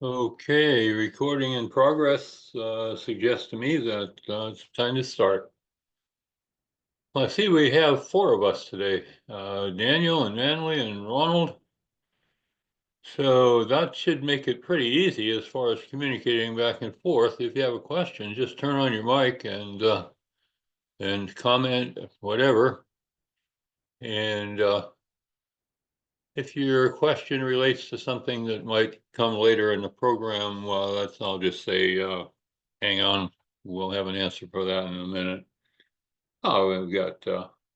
Okay, recording in progress suggests to me that it's time to start. Well, I see we have four of us today, Daniel and Manley and Ronald. So that should make it pretty easy as far as communicating back and forth. If you have a question, just turn on your mic and comment, whatever. And if your question relates to something that might come later in the program, well, I'll just say, hang on, we'll have an answer for that in a minute. Oh, we've got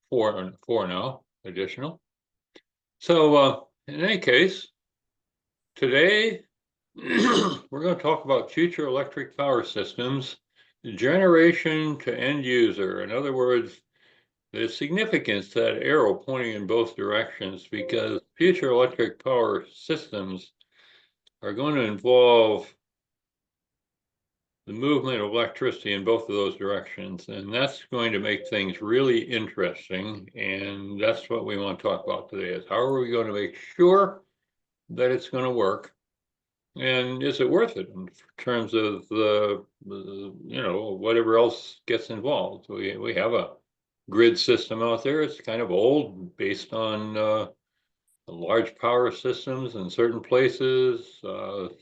four now, additional. So in any case, today we're going to talk about future electric power systems, generation to end user. In other words, the significance, that arrow pointing in both directions, because future electric power systems are going to involve the movement of electricity in both of those directions. And that's going to make things really interesting. And that's what we want to talk about today, is how are we going to make sure that it's going to work? And is it worth it in terms of whatever else gets involved? We have a grid system out there. It's kind of old, based on large power systems in certain places,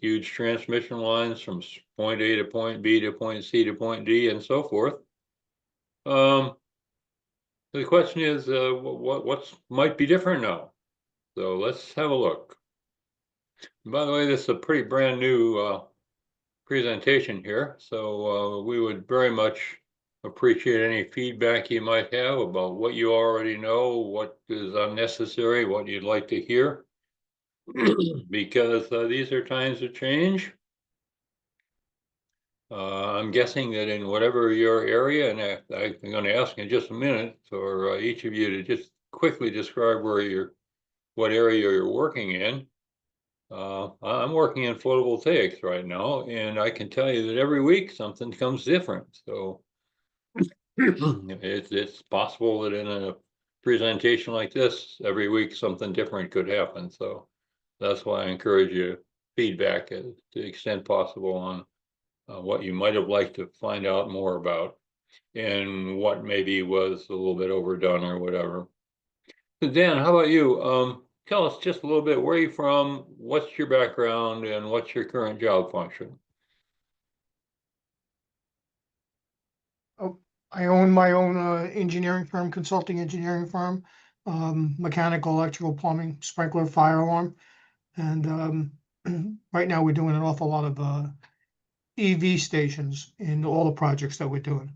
huge transmission lines from point A to point B to point C to point D, and so forth. The question is, what might be different now? So let's have a look. And by the way, this is a pretty brand new presentation here, so we would very much appreciate any feedback you might have about what you already know, what is unnecessary, what you'd like to hear. Because these are times of change. I'm guessing that in whatever your area, and I'm going to ask in just a minute for each of you to just quickly describe what area you're working in. I'm working in photovoltaics right now, and I can tell you that every week something comes different. So it's possible that in a presentation like this, every week something different could happen. So that's why I encourage you feedback to the extent possible on what you might have liked to find out more about, and what maybe was a little bit overdone or whatever. So Dan, how about you? Tell us just a little bit, where are you from, what's your background, and what's your current job function? Oh, I own my own engineering firm, consulting engineering firm, mechanical, electrical, plumbing, sprinkler, fire alarm. And right now we're doing an awful lot of EV stations in all the projects that we're doing.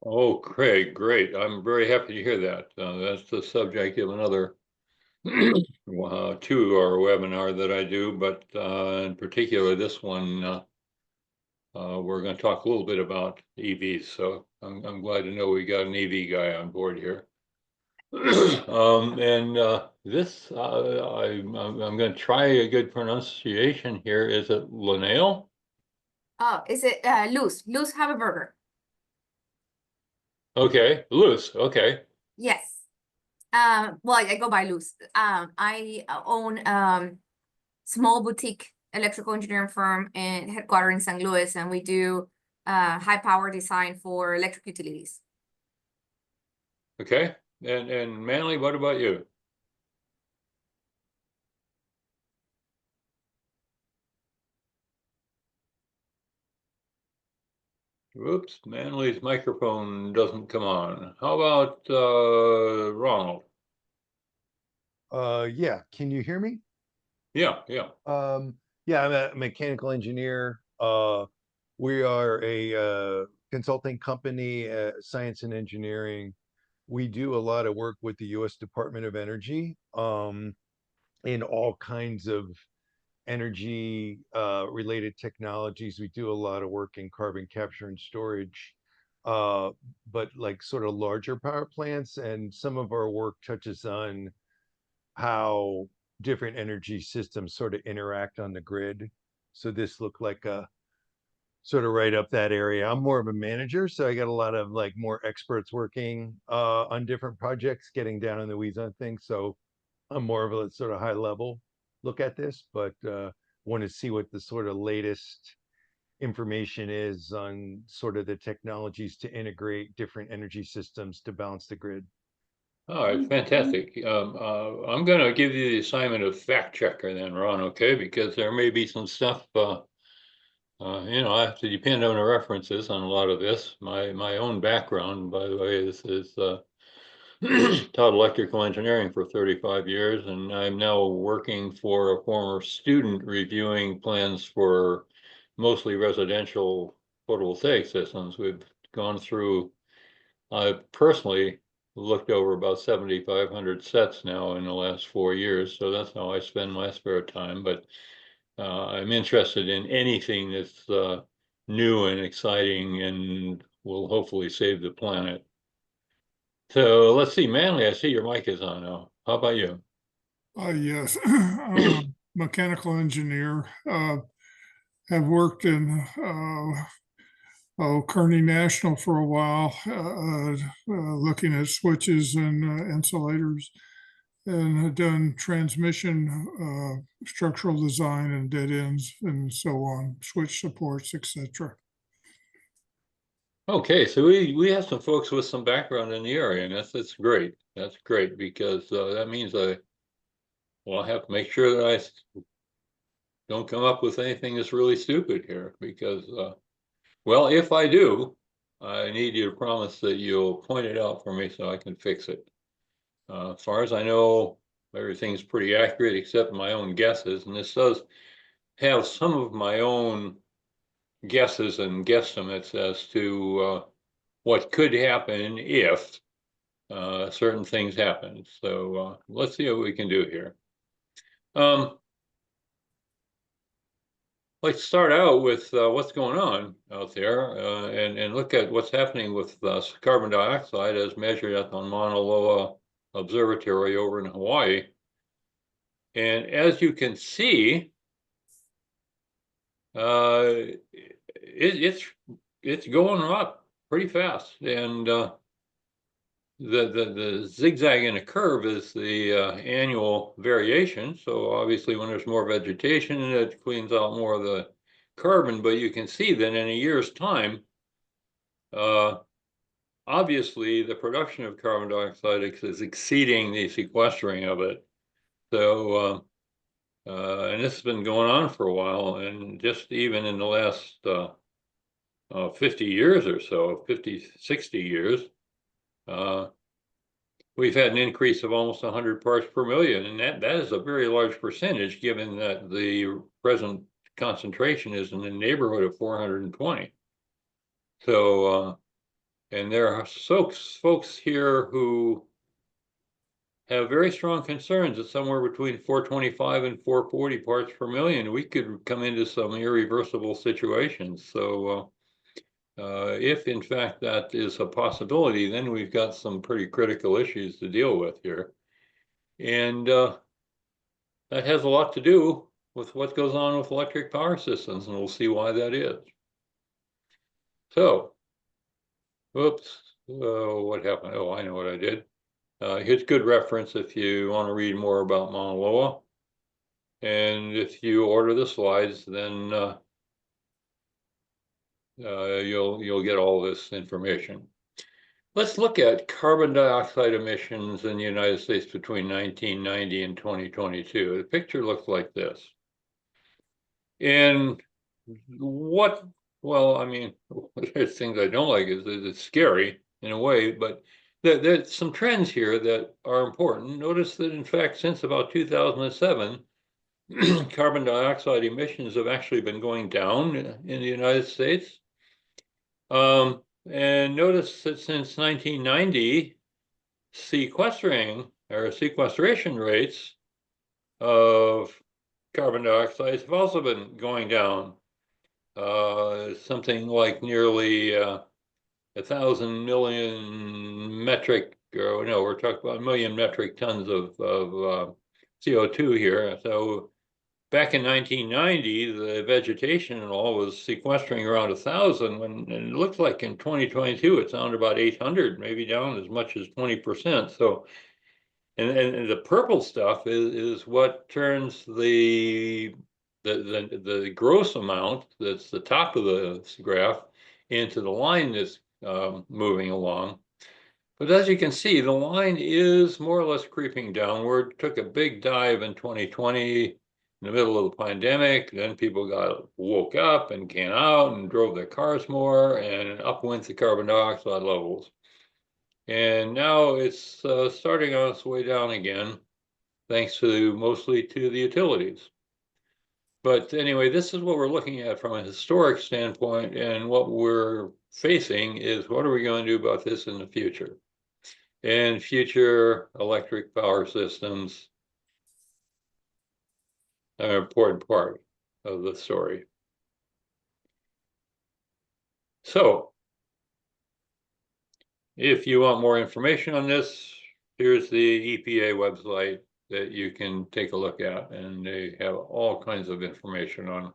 Oh, Craig, great. I'm very happy to hear that. That's the subject of another two-hour webinar that I do, but in particular, this one, we're going to talk a little bit about EVs. So I'm glad to know we got an EV guy on board here. This, I'm going to try a good pronunciation here. Is it Linnell? Oh, is it Luz Haberberger? Okay, Luz. Okay. Yes. Well, I go by Luz. I own small boutique electrical engineering firm and headquartered in St. Louis, and we do high power design for electric utilities. Okay. And Manley, what about you? Whoops, Manley's microphone doesn't come on. How about Ronald? Yeah, can you hear me? Yeah. Yeah, I'm a mechanical engineer. We are a consulting company, science and engineering. We do a lot of work with the U.S. Department of Energy, in all kinds of energy related technologies. We do a lot of work in carbon capture and storage, but like sort of larger power plants, and some of our work touches on how different energy systems sort of interact on the grid. So this looked like a sort of right up that area. I'm more of a manager, so I got a lot of like more experts working on different projects, getting down in the weeds on things. So I'm more of a sort of high level. look at this, but want to see what the sort of latest information is on sort of the technologies to integrate different energy systems to balance the grid. All right, fantastic. I'm gonna give you the assignment of fact checker then, Ron, okay? Because there may be some stuff, I have to depend on the references on a lot of this. My own background, by the way, is taught electrical engineering for 35 years, and I'm now working for a former student reviewing plans for mostly residential photovoltaic systems. We've gone through, I've personally looked over about 7,500 sets now in the last 4 years, so that's how I spend my spare time. But I'm interested in anything that's new and exciting and will hopefully save the planet. So let's see, Manley, I see your mic is on now. How about you? Yes, mechanical engineer. Have worked in Kearney National for a while, looking at switches and insulators, and had done transmission structural design and dead ends and so on, switch supports, etc. Okay, so we have some folks with some background in the area, and that's great. That's great because that means I have to make sure that I don't come up with anything that's really stupid here because well, if I do, I need you to promise that you'll point it out for me so I can fix it. As far as I know, everything's pretty accurate except my own guesses, and this does have some of my own guesses and guesstimates as to what could happen if certain things happen. So let's see what we can do here. Let's start out with what's going on out there and look at what's happening with carbon dioxide as measured at the Mauna Loa Observatory over in Hawaii. And as you can see, it's going up pretty fast, and the zigzag in a curve is the annual variation. So obviously, when there's more vegetation, it cleans out more of the carbon. But you can see that in a year's time, obviously, the production of carbon dioxide is exceeding the sequestering of it. So and this has been going on for a while, and just even in the last 50 years or so, 50, 60 years, we've had an increase of almost 100 parts per million, and that is a very large percentage given that the present concentration is in the neighborhood of 420. So, and there are folks here who have very strong concerns that somewhere between 425 and 440 parts per million, we could come into some irreversible situations. So if in fact that is a possibility, then we've got some pretty critical issues to deal with here. And that has a lot to do with what goes on with electric power systems, and we'll see why that is. So, whoops, what happened? Oh, I know what I did. Here's good reference if you want to read more about Mauna Loa. And if you order the slides, then you'll get all this information. Let's look at carbon dioxide emissions in the United States between 1990 and 2022. The picture looks like this. And well, I mean, there's things I don't like is it's scary in a way, but there's some trends here that are important. Notice that, in fact, since about 2007, carbon dioxide emissions have actually been going down in the United States. And notice that since 1990, sequestration rates of carbon dioxide have also been going down. Something like nearly 1,000 million metric, or no, we're talking about 1 million metric tons of CO2 here. So back in 1990, the vegetation and all was sequestering around 1,000, and it looks like in 2022 it's down to about 800, maybe down as much as 20%. So And the purple stuff is what turns the gross amount that's the top of the graph into the line that's moving along. But as you can see, the line is more or less creeping downward. Took a big dive in 2020 in the middle of the pandemic. Then people woke up and came out and drove their cars more, and up went the carbon dioxide levels. And now it's starting on its way down again, thanks mostly to the utilities. But anyway, this is what we're looking at from a historic standpoint, and what we're facing is what are we going to do about this in the future? And future electric power systems are an important part of the story. So, if you want more information on this, here's the EPA website that you can take a look at, and they have all kinds of information on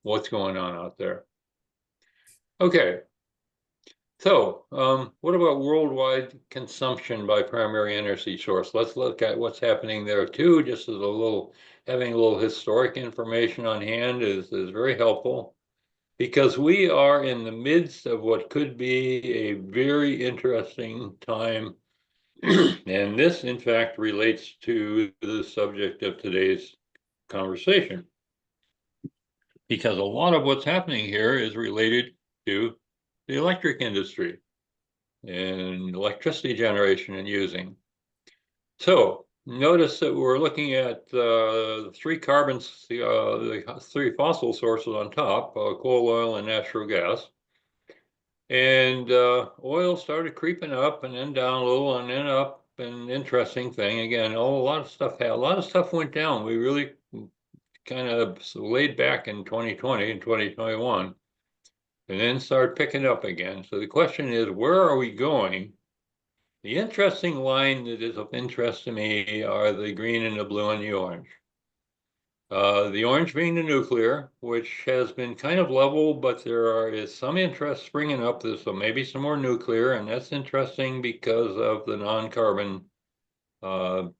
what's going on out there. Okay, so what about worldwide consumption by primary energy source? Let's look at what's happening there too, just as having a little historic information on hand is very helpful, because we are in the midst of what could be a very interesting time. And this, in fact, relates to the subject of today's conversation, because a lot of what's happening here is related to the electric industry and electricity generation and using. So notice that we're looking at the three carbons, the three fossil sources on top, coal, oil, and natural gas. And oil started creeping up and then down a little and then up. An interesting thing again. A lot of stuff went down. We really kind of laid back in 2020 and 2021, and then started picking up again. So the question is, where are we going? The interesting line that is of interest to me are the green and the blue and the orange. The orange being the nuclear, which has been kind of level, but there is some interest springing up. There's maybe some more nuclear, and that's interesting because of the non-carbon.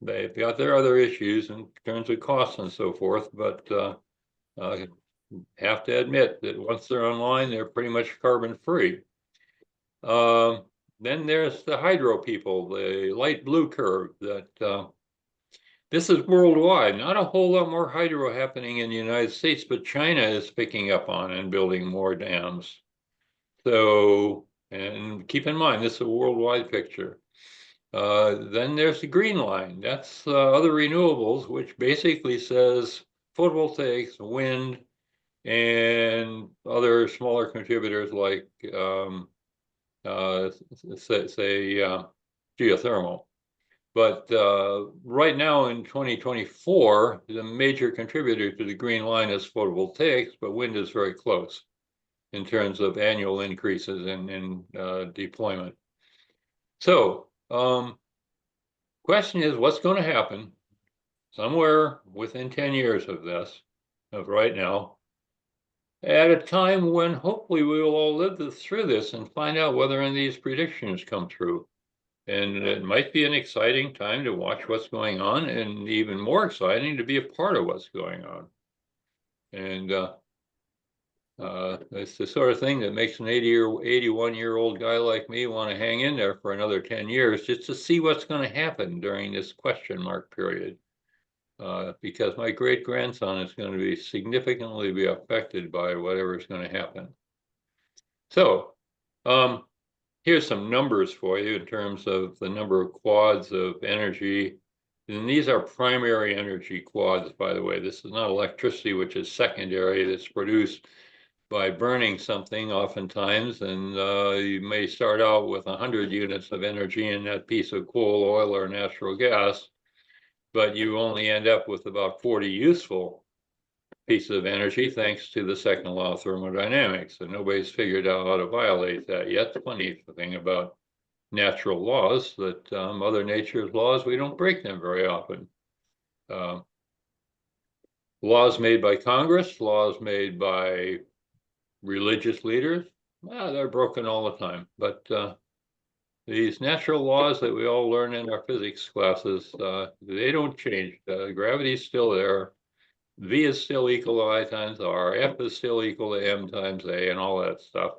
They've got their other issues in terms of costs and so forth, but have to admit that once they're online, they're pretty much carbon free. Then there's the hydro people, the light blue curve that this is worldwide. Not a whole lot more hydro happening in the United States, but China is picking up on and building more dams. So, and keep in mind, this is a worldwide picture. Then there's the green line. That's other renewables, which basically says photovoltaics, wind, and other smaller contributors like, say geothermal. But right now in 2024, the major contributor to the green line is photovoltaics, but wind is very close in terms of annual increases in deployment. So, question is, what's going to happen somewhere within 10 years of this, of right now, at a time when hopefully we will all live through this and find out whether any of these predictions come true. And it might be an exciting time to watch what's going on, and even more exciting to be a part of what's going on. And it's the sort of thing that makes an 80 or 81-year-old guy like me want to hang in there for another 10 years just to see what's going to happen during this question mark period. Because my great-grandson is going to be significantly affected by whatever is going to happen. So, here's some numbers for you in terms of the number of quads of energy. And these are primary energy quads, by the way. This is not electricity, which is secondary, that's produced by burning something oftentimes. And you may start out with 100 units of energy in that piece of coal, oil, or natural gas, but you only end up with about 40 useful pieces of energy, thanks to the second law of thermodynamics. And nobody's figured out how to violate that yet. The funny thing about natural laws, that Mother Nature's laws, we don't break them very often. Laws made by Congress, laws made by religious leaders, they're broken all the time. But these natural laws that we all learn in our physics classes, they don't change. Gravity is still there. V is still equal to I times R, F is still equal to M times A, and all that stuff.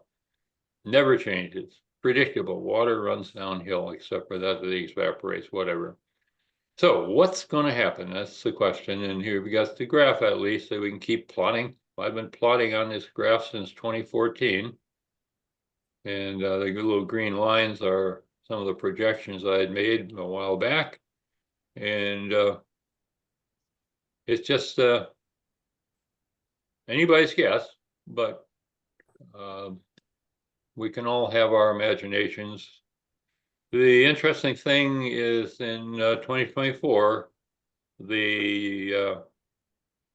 Never changes. Predictable. Water runs downhill, except for that it evaporates, whatever. So what's going to happen? That's the question. And here we got the graph, at least, that we can keep plotting. I've been plotting on this graph since 2014. And the little green lines are some of the projections I had made a while back. And it's just anybody's guess, but we can all have our imaginations. The interesting thing is in 2024, the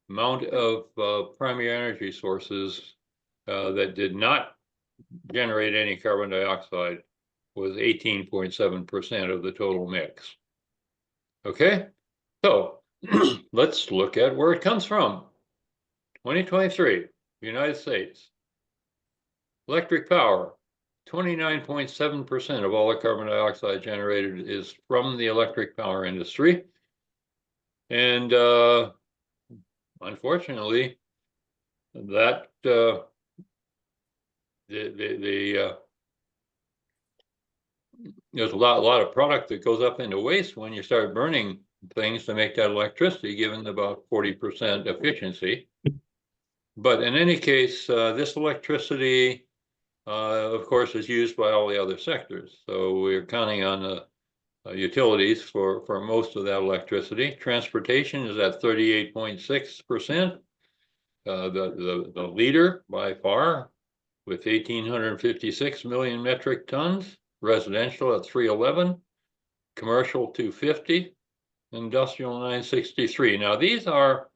amount of primary energy sources that did not generate any carbon dioxide was 18.7% of the total mix. Okay, so let's look at where it comes from. 2023, United States. Electric power, 29.7% of all the carbon dioxide generated is from the electric power industry. And unfortunately, that there's a lot of product that goes up into waste when you start burning things to make that electricity, given about 40% efficiency. But in any case, this electricity, of course, is used by all the other sectors. So we're counting on the utilities for most of that electricity. Transportation is at 38.6%. The leader by far with 1,856 million metric tons. Residential at 311, commercial 250, industrial 963. Now these are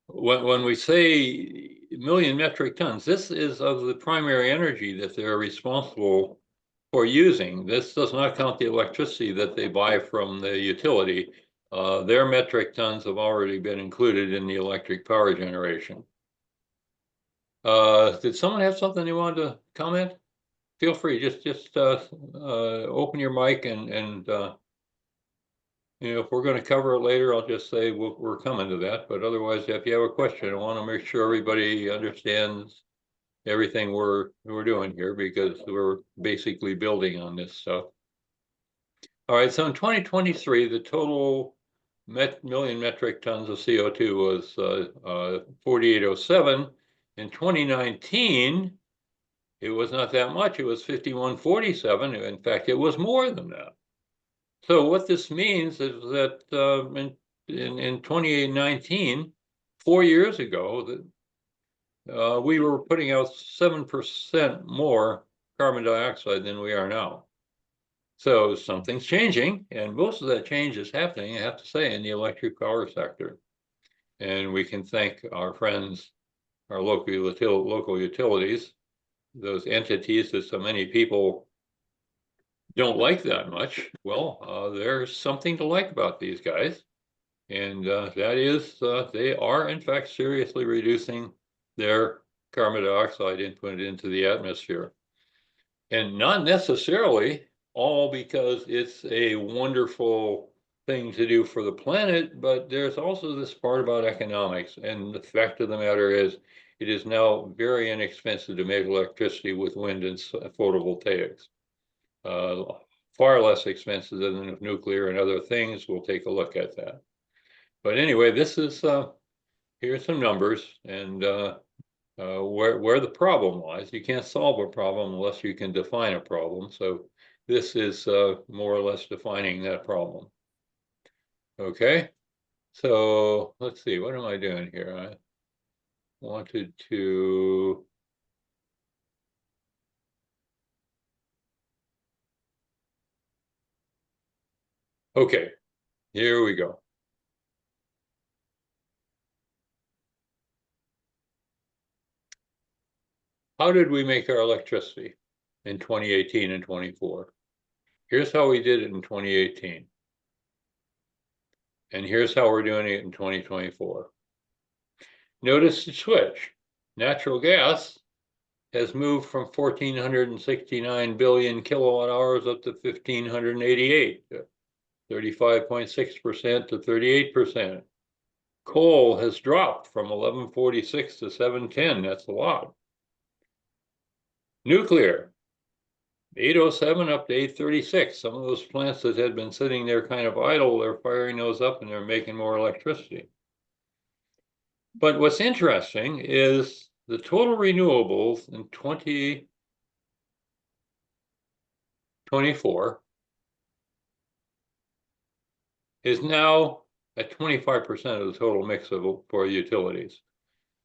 when we say million metric tons, this is of the primary energy that they're responsible for using. This does not count the electricity that they buy from the utility. Their metric tons have already been included in the electric power generation. Did someone have something they wanted to comment? Feel free, just open your mic and you know, if we're going to cover it later, I'll just say we're coming to that. But otherwise, if you have a question, I want to make sure everybody understands everything we're doing here, because we're basically building on this stuff. All right, so in 2023, the total million metric tons of CO2 was 4807. In 2019, it was not that much. It was 5147. In fact, it was more than that. So what this means is that in 2019, 4 years ago, that we were putting out 7% more carbon dioxide than we are now. So something's changing, and most of that change is happening, I have to say, in the electric power sector. And we can thank our friends, our local utilities, those entities that so many people don't like that much. Well, there's something to like about these guys. And that is they are, in fact, seriously reducing their carbon dioxide input into the atmosphere. And not necessarily all because it's a wonderful thing to do for the planet, but there's also this part about economics. And the fact of the matter is, it is now very inexpensive to make electricity with wind and photovoltaics. Far less expensive than nuclear and other things. We'll take a look at that. But anyway, this is here's some numbers, and where the problem lies. You can't solve a problem unless you can define a problem. So this is more or less defining that problem. Okay, so let's see, what am I doing here? I wanted to okay, here we go. How did we make our electricity in 2018 and 24? Here's how we did it in 2018. And here's how we're doing it in 2024. Notice the switch. Natural gas has moved from 1,469 billion kilowatt hours up to 1,588, 35.6% to 38%. Coal has dropped from 1146 to 710. That's a lot. Nuclear, 807 up to 836. Some of those plants that had been sitting there kind of idle, they're firing those up and they're making more electricity. But what's interesting is the total renewables in 2024 is now at 25% of the total mix for utilities.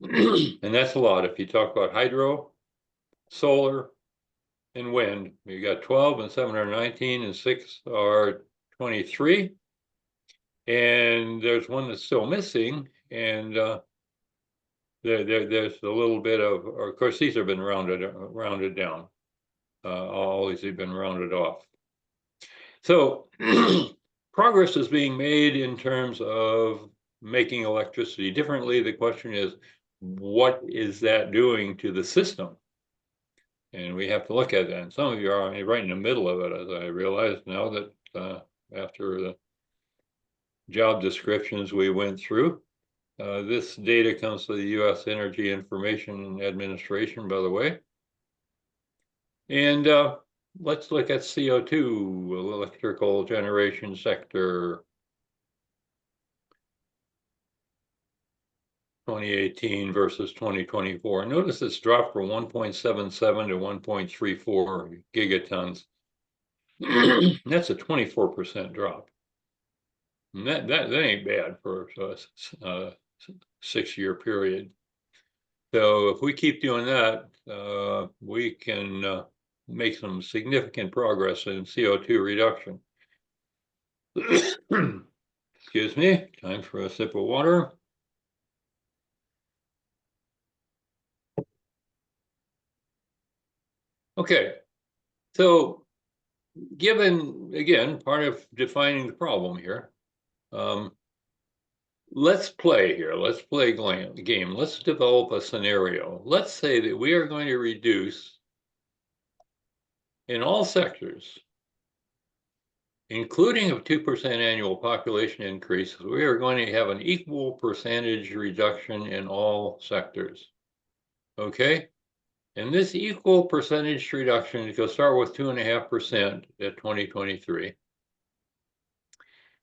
And that's a lot. If you talk about hydro, solar, and wind, you got 12 and 7 are 19 and 6 are 23. And there's one that's still missing. And there's a little bit of course, these have been rounded down. All these have been rounded off. So progress is being made in terms of making electricity differently. The question is, what is that doing to the system? And we have to look at that. And some of you are right in the middle of it, as I realize now that after the job descriptions we went through. This data comes to the U.S. Energy Information Administration, by the way. And let's look at CO2, electrical generation sector. 2018 versus 2024. Notice it's dropped from 1.77 to 1.34 gigatons. That's a 24% drop. And that ain't bad for a 6-year period. So if we keep doing that, we can make some significant progress in CO2 reduction. Excuse me, time for a sip of water. Okay, so given, again, part of defining the problem here, let's play here. Let's play a game. Let's develop a scenario. Let's say that we are going to reduce in all sectors, including a 2% annual population increase, we are going to have an equal percentage reduction in all sectors. Okay? And this equal percentage reduction is going to start with 2.5% at 2023.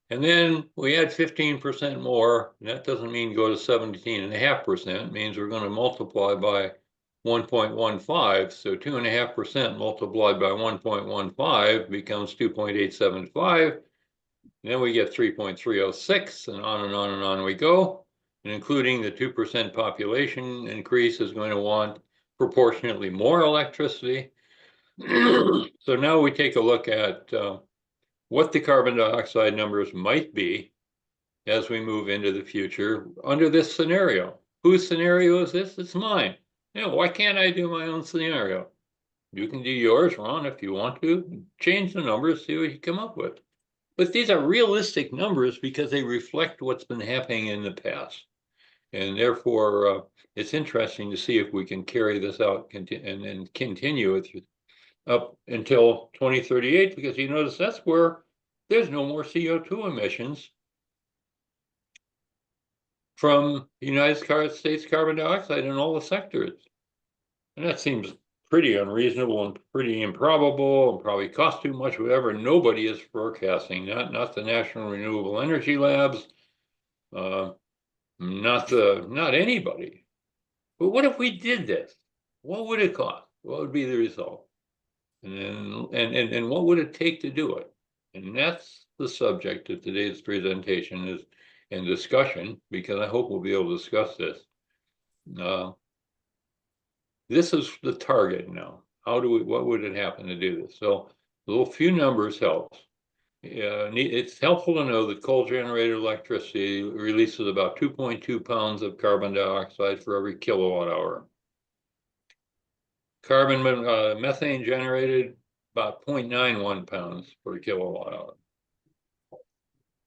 And then we add 15% more, and that doesn't mean go to 17.5%. It means we're going to multiply by 1.15. So 2.5% multiplied by 1.15 becomes 2.875. Then we get 3.306, and on and on and on we go. And including the 2% population increase is going to want proportionately more electricity. So now we take a look at what the carbon dioxide numbers might be as we move into the future under this scenario. Whose scenario is this? It's mine. Why can't I do my own scenario? You can do yours, Ron, if you want to. Change the numbers, see what you come up with. But these are realistic numbers because they reflect what's been happening in the past. And therefore, it's interesting to see if we can carry this out and continue it up until 2038, because you notice that's where there's no more CO2 emissions from the United States carbon dioxide in all the sectors. And that seems pretty unreasonable and pretty improbable and probably cost too much, whatever. Nobody is forecasting, not the National Renewable Energy Labs, not anybody. But what if we did this? What would it cost? What would be the result? And what would it take to do it? And that's the subject of today's presentation is and discussion, because I hope we'll be able to discuss this. This is the target now. What would it happen to do this? So a little few numbers helps. It's helpful to know that coal-generated electricity releases about 2.2 pounds of carbon dioxide for every kilowatt hour. Methane generated about 0.91 pounds per kilowatt hour.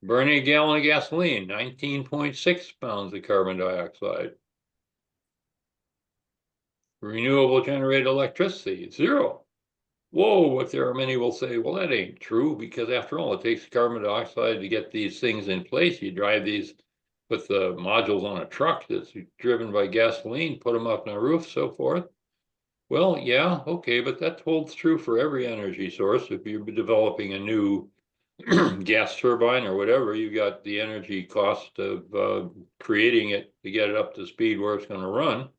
Burning a gallon of gasoline, 19.6 pounds of carbon dioxide. renewable generated electricity, 0. Whoa, but there are many will say, well, that ain't true, because after all, it takes carbon dioxide to get these things in place. You drive these with the modules on a truck that's driven by gasoline, put them up on a roof, so forth. Well, yeah, okay, but that holds true for every energy source. If you're developing a new gas turbine or whatever, you got the energy cost of creating it to get it up to speed where it's going to run.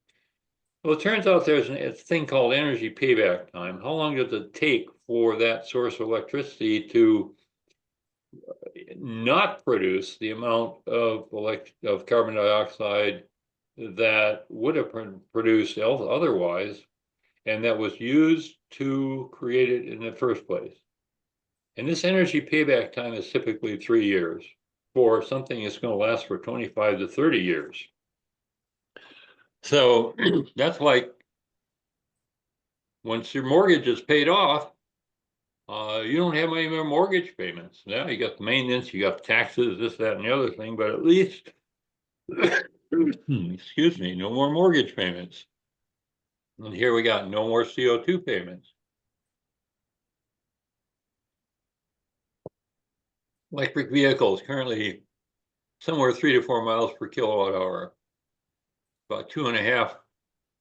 Well, it turns out there's a thing called energy payback time. How long does it take for that source of electricity to not produce the amount of carbon dioxide that would have produced otherwise, and that was used to create it in the first place? And this energy payback time is typically 3 years for something that's going to last for 25 to 30 years. So that's like once your mortgage is paid off, you don't have any more mortgage payments. Now you got the maintenance, you got taxes, this, that, and the other thing, but at least, excuse me, no more mortgage payments. And here we got no more CO2 payments. Electric vehicles currently somewhere 3 to 4 miles per kilowatt hour, about 2.5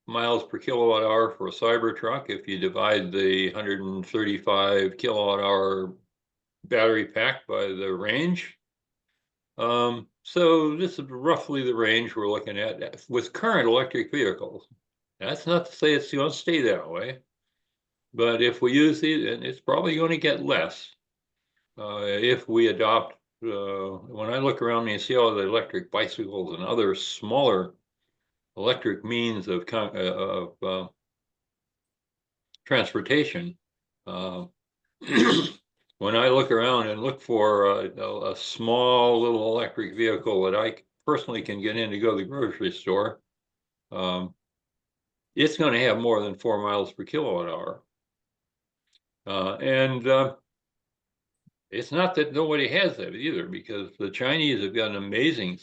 miles per kilowatt hour for a Cybertruck if you divide the 135 kilowatt hour battery pack by the range. So this is roughly the range we're looking at with current electric vehicles. That's not to say it's going to stay that way, but if we use these, and it's probably going to get less if we adopt. When I look around and see all the electric bicycles and other smaller electric means of transportation, when I look around and look for a small little electric vehicle that I personally can get in to go to the grocery store, it's going to have more than 4 miles per kilowatt hour. And it's not that nobody has that either, because the Chinese have got an amazing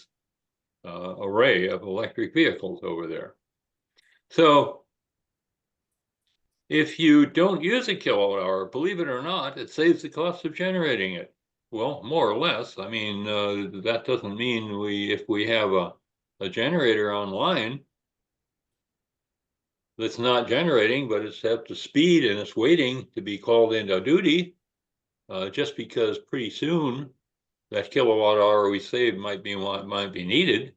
array of electric vehicles over there. So if you don't use a kilowatt hour, believe it or not, it saves the cost of generating it. Well, more or less. I mean, that doesn't mean if we have a generator online that's not generating, but it's up to speed and it's waiting to be called into duty, just because pretty soon that kilowatt hour we saved might be needed.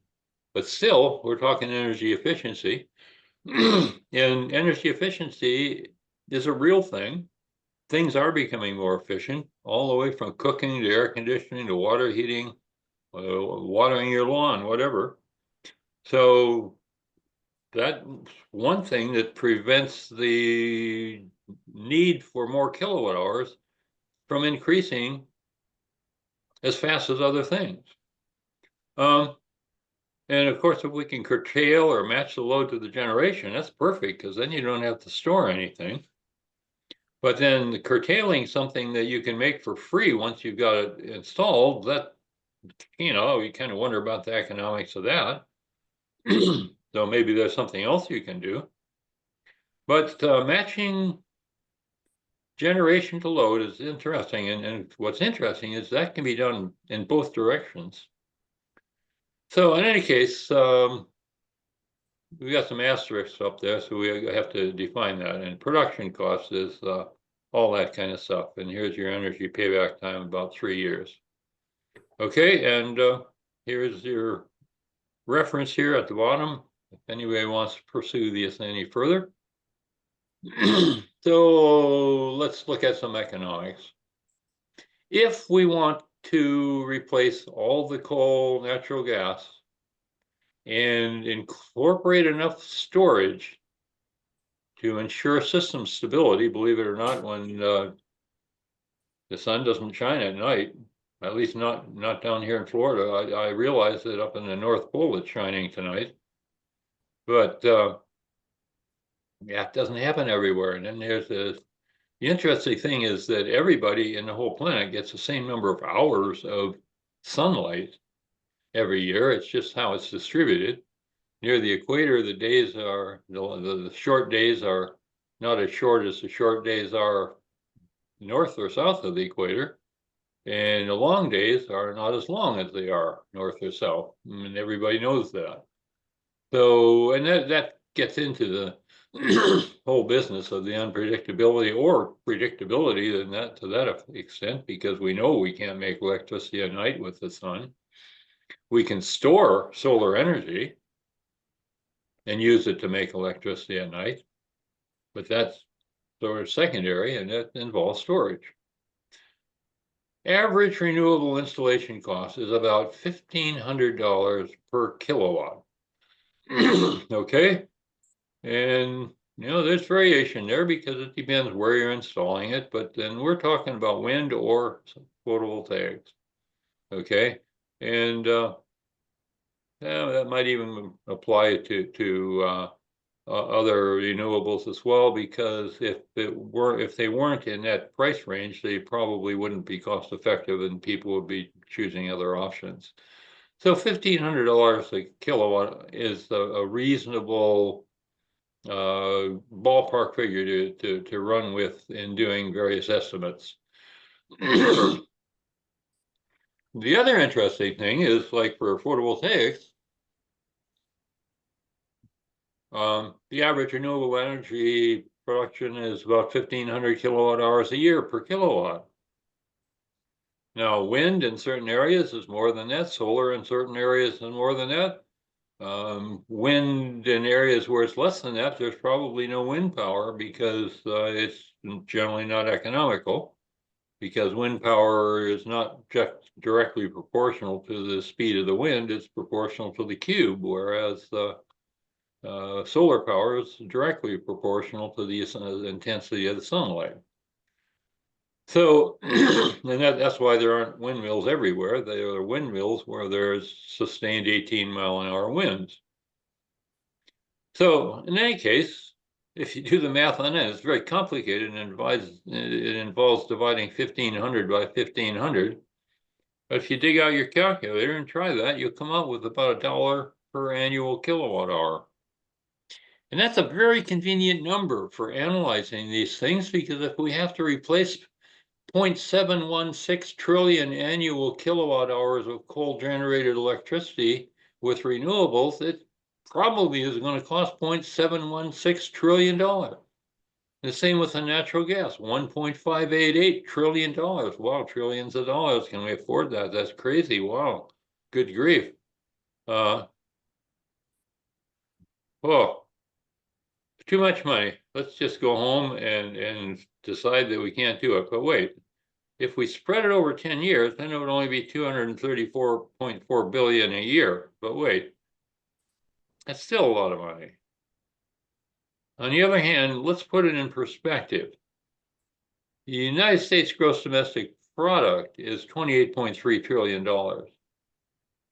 But still, we're talking energy efficiency. And energy efficiency is a real thing. Things are becoming more efficient, all the way from cooking to air conditioning to water heating, watering your lawn, whatever. So that's one thing that prevents the need for more kilowatt hours from increasing as fast as other things. And of course, if we can curtail or match the load to the generation, that's perfect, because then you don't have to store anything. But then curtailing something that you can make for free once you've got it installed, that, you kind of wonder about the economics of that. So maybe there's something else you can do. But matching generation to load is interesting. And what's interesting is that can be done in both directions. So in any case, we got some asterisks up there, so we have to define that. And production cost is all that kind of stuff. And here's your energy payback time, about 3 years. Okay, and here's your reference here at the bottom, if anybody wants to pursue this any further. So let's look at some economics. If we want to replace all the coal, natural gas, and incorporate enough storage to ensure system stability, believe it or not, when the sun doesn't shine at night, at least not down here in Florida. I realize that up in the North Pole it's shining tonight, but yeah, it doesn't happen everywhere. And then there's the interesting thing is that everybody in the whole planet gets the same number of hours of sunlight every year. It's just how it's distributed. near the equator, the days are, the short days are not as short as the short days are north or south of the equator. And the long days are not as long as they are north or south, and everybody knows that. So, and that gets into the whole business of the unpredictability or predictability in that, to that extent, because we know we can't make electricity at night with the sun. We can store solar energy and use it to make electricity at night, but that's sort of secondary, and that involves storage. Average renewable installation cost is about $1,500 per kilowatt. Okay, and there's variation there because it depends where you're installing it, but then we're talking about wind or photovoltaics. Okay, and that might even apply to other renewables as well, because if they weren't in that price range, they probably wouldn't be cost effective and people would be choosing other options. So $1,500 a kilowatt is a reasonable ballpark figure to run with in doing various estimates. The other interesting thing is, like for photovoltaics, the average renewable energy production is about 1,500 kilowatt hours a year per kilowatt. Now, wind in certain areas is more than that. Solar in certain areas is more than that. Wind in areas where it's less than that, there's probably no wind power because it's generally not economical, because wind power is not just directly proportional to the speed of the wind, it's proportional to the cube, whereas solar power is directly proportional to the intensity of the sunlight. So, and that's why there aren't windmills everywhere. There are windmills where there's sustained 18-mile-an-hour winds. So, in any case, if you do the math on it, it's very complicated, and it involves dividing 1,500 by 1,500. But if you dig out your calculator and try that, you'll come out with about $1 per annual kilowatt hour. And that's a very convenient number for analyzing these things, because if we have to replace 0.716 trillion annual kilowatt hours of coal-generated electricity with renewables, it probably is going to cost $0.716 trillion. The same with the natural gas, $1.588 trillion. Wow, trillions of dollars. Can we afford that? That's crazy. Wow, good grief. Too much money. Let's just go home and decide that we can't do it. But wait, if we spread it over 10 years, then it would only be $234.4 billion a year. But wait, that's still a lot of money. On the other hand, let's put it in perspective. The United States gross domestic product is $28.3 trillion.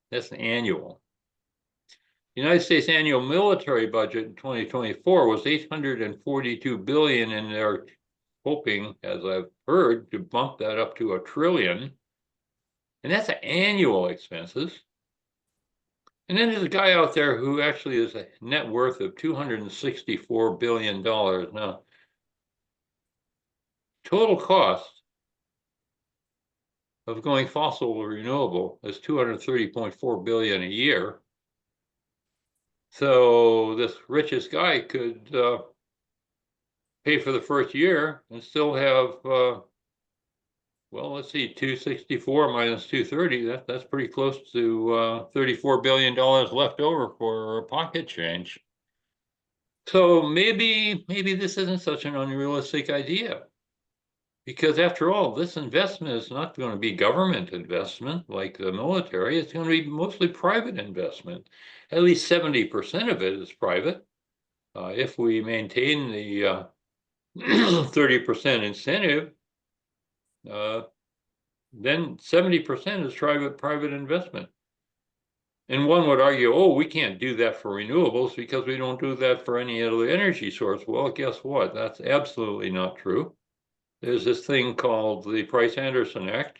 That's annual. The United States annual military budget in 2024 was $842 billion, and they're hoping, as I've heard, to bump that up to $1 trillion. And that's annual expenses. And then there's a guy out there who actually has a net worth of $264 billion. Now, total cost of going fossil to renewable is $230.4 billion a year. So this richest guy could pay for the first year and still have, well, let's see, 264 minus 230. That's pretty close to $34 billion left over for pocket change. So maybe this isn't such an unrealistic idea, because after all, this investment is not going to be government investment like the military. It's going to be mostly private investment. At least 70% of it is private. If we maintain the 30% incentive, then 70% is private investment. And one would argue, oh, we can't do that for renewables because we don't do that for any other energy source. Well, guess what? That's absolutely not true. There's this thing called the Price-Anderson Act.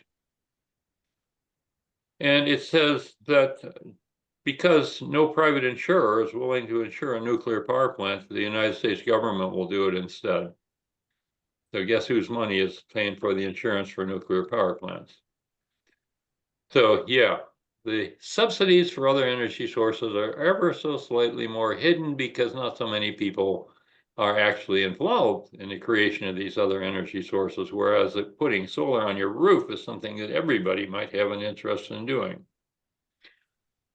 And it says that because no private insurer is willing to insure a nuclear power plant, the United States government will do it instead. So guess whose money is paying for the insurance for nuclear power plants? So yeah, the subsidies for other energy sources are ever so slightly more hidden because not so many people are actually involved in the creation of these other energy sources, whereas putting solar on your roof is something that everybody might have an interest in doing.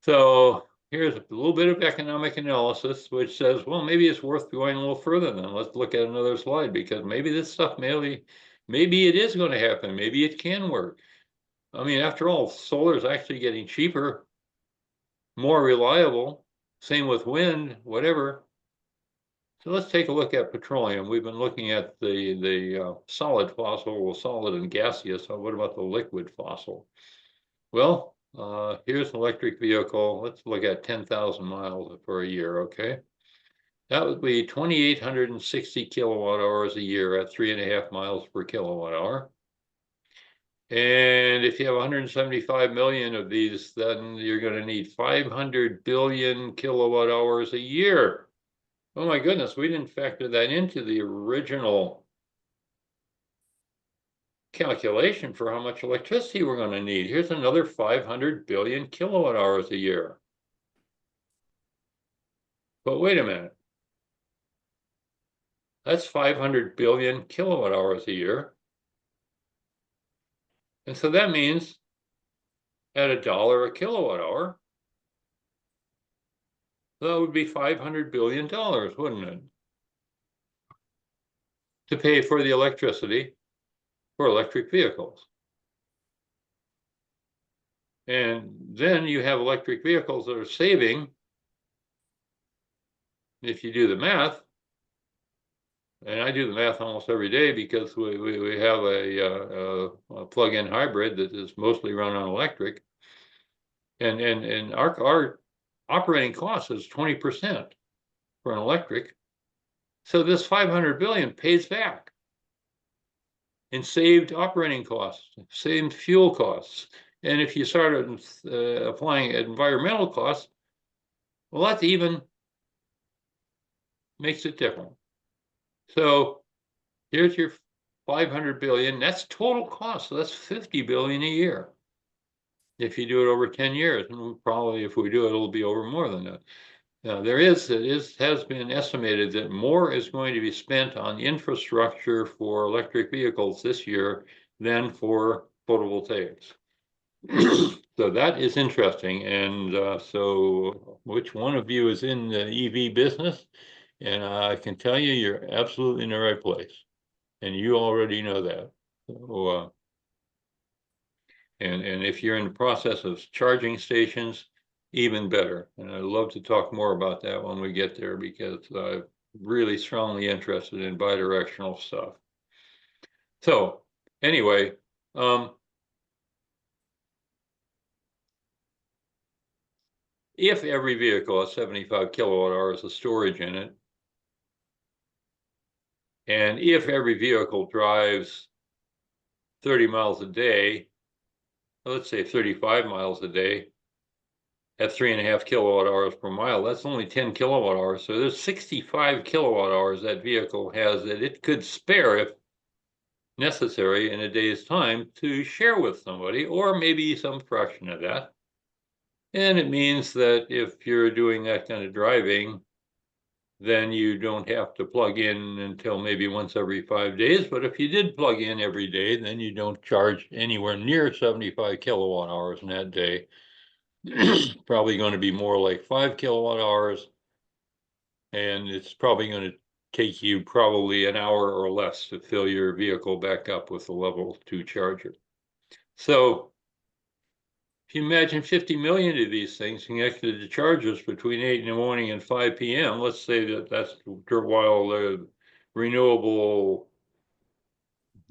So here's a little bit of economic analysis, which says, well, maybe it's worth going a little further then. Let's look at another slide, because maybe this stuff maybe it is going to happen. Maybe it can work. I mean, after all, solar is actually getting cheaper, more reliable. Same with wind, whatever. So let's take a look at petroleum. We've been looking at the solid fossil, solid and gaseous. So what about the liquid fossil? Well, here's an electric vehicle. Let's look at 10,000 miles for a year, okay? That would be 2,860 kilowatt hours a year at 3.5 miles per kilowatt hour. And if you have 175 million of these, then you're going to need 500 billion kilowatt hours a year. Oh my goodness, we didn't factor that into the original calculation for how much electricity we're going to need. Here's another 500 billion kilowatt hours a year. But wait a minute. That's 500 billion kilowatt hours a year. And so that means at $1 a kilowatt hour, that would be $500 billion, wouldn't it? To pay for the electricity for electric vehicles. And then you have electric vehicles that are saving, if you do the math, and I do the math almost every day because we have a plug-in hybrid that is mostly run on electric, and our operating cost is 20% for an electric. So this 500 billion pays back in saved operating costs, saved fuel costs. And if you started applying environmental costs, well, that even makes it different. So here's your 500 billion. That's total cost. So that's 50 billion a year. If you do it over 10 years, and probably if we do it, it'll be over more than that. Now, has been estimated that more is going to be spent on infrastructure for electric vehicles this year than for photovoltaics. So that is interesting. And so which one of you is in the EV business? And I can tell you, you're absolutely in the right place. And you already know that. So, and if you're in the process of charging stations, even better. And I'd love to talk more about that when we get there, because I'm really strongly interested in bidirectional stuff. So anyway, if every vehicle has 75 kilowatt hours of storage in it, and if every vehicle drives 30 miles a day, let's say 35 miles a day, at 3.5 kilowatt hours per mile, that's only 10 kilowatt hours. So there's 65 kilowatt hours that vehicle has that it could spare if necessary in a day's time to share with somebody, or maybe some fraction of that. And it means that if you're doing that kind of driving, then you don't have to plug in until maybe once every 5 days. But if you did plug in every day, then you don't charge anywhere near 75 kilowatt hours in that day. Probably going to be more like 5 kilowatt hours. And it's probably going to take you probably an hour or less to fill your vehicle back up with a level 2 charger. So if you imagine 50 million of these things connected to chargers between 8 in the morning and 5 p.m., let's say that's while the renewable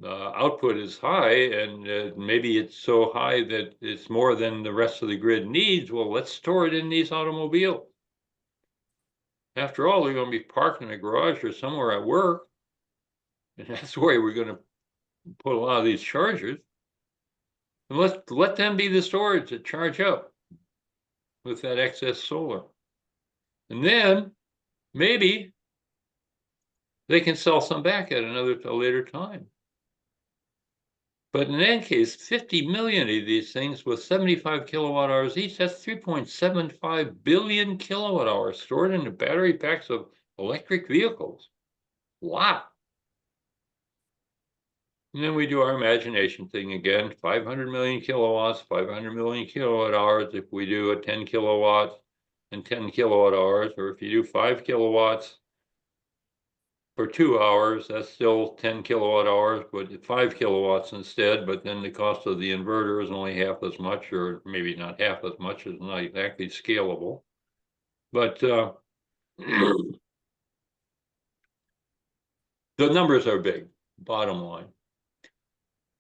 output is high, and maybe it's so high that it's more than the rest of the grid needs. Well, let's store it in these automobiles. After all, they're going to be parked in a garage or somewhere at work, and that's where we're going to put a lot of these chargers. And let them be the storage that charge up. with that excess solar. And then maybe they can sell some back at a later time. But in any case, 50 million of these things with 75 kilowatt hours each, that's 3.75 billion kilowatt hours stored in the battery packs of electric vehicles. Wow. And then we do our imagination thing again, 500 million kilowatts, 500 million kilowatt hours. If we do a 10 kilowatts and 10 kilowatt hours, or if you do 5 kilowatts for 2 hours, that's still 10 kilowatt hours, but 5 kilowatts instead. But then the cost of the inverter is only half as much, or maybe not half as much, it's not exactly scalable. But the numbers are big, bottom line.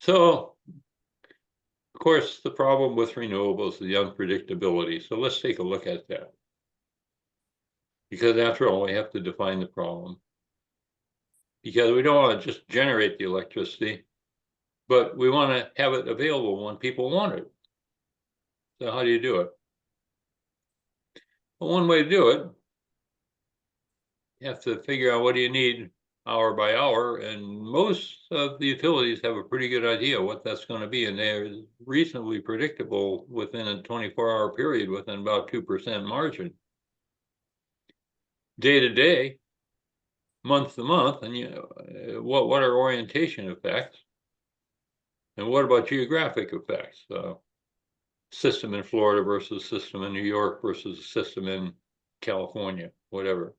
So, of course, the problem with renewables is the unpredictability. So let's take a look at that. Because after all, we have to define the problem. Because we don't want to just generate the electricity, but we want to have it available when people want it. So how do you do it? Well, one way to do it, you have to figure out what do you need hour by hour, and most of the utilities have a pretty good idea what that's going to be, and they're reasonably predictable within a 24-hour period within about 2% margin. Day to day, month to month, and you know, what are orientation effects, and what about geographic effects? System in Florida versus system in New York versus system in California, whatever.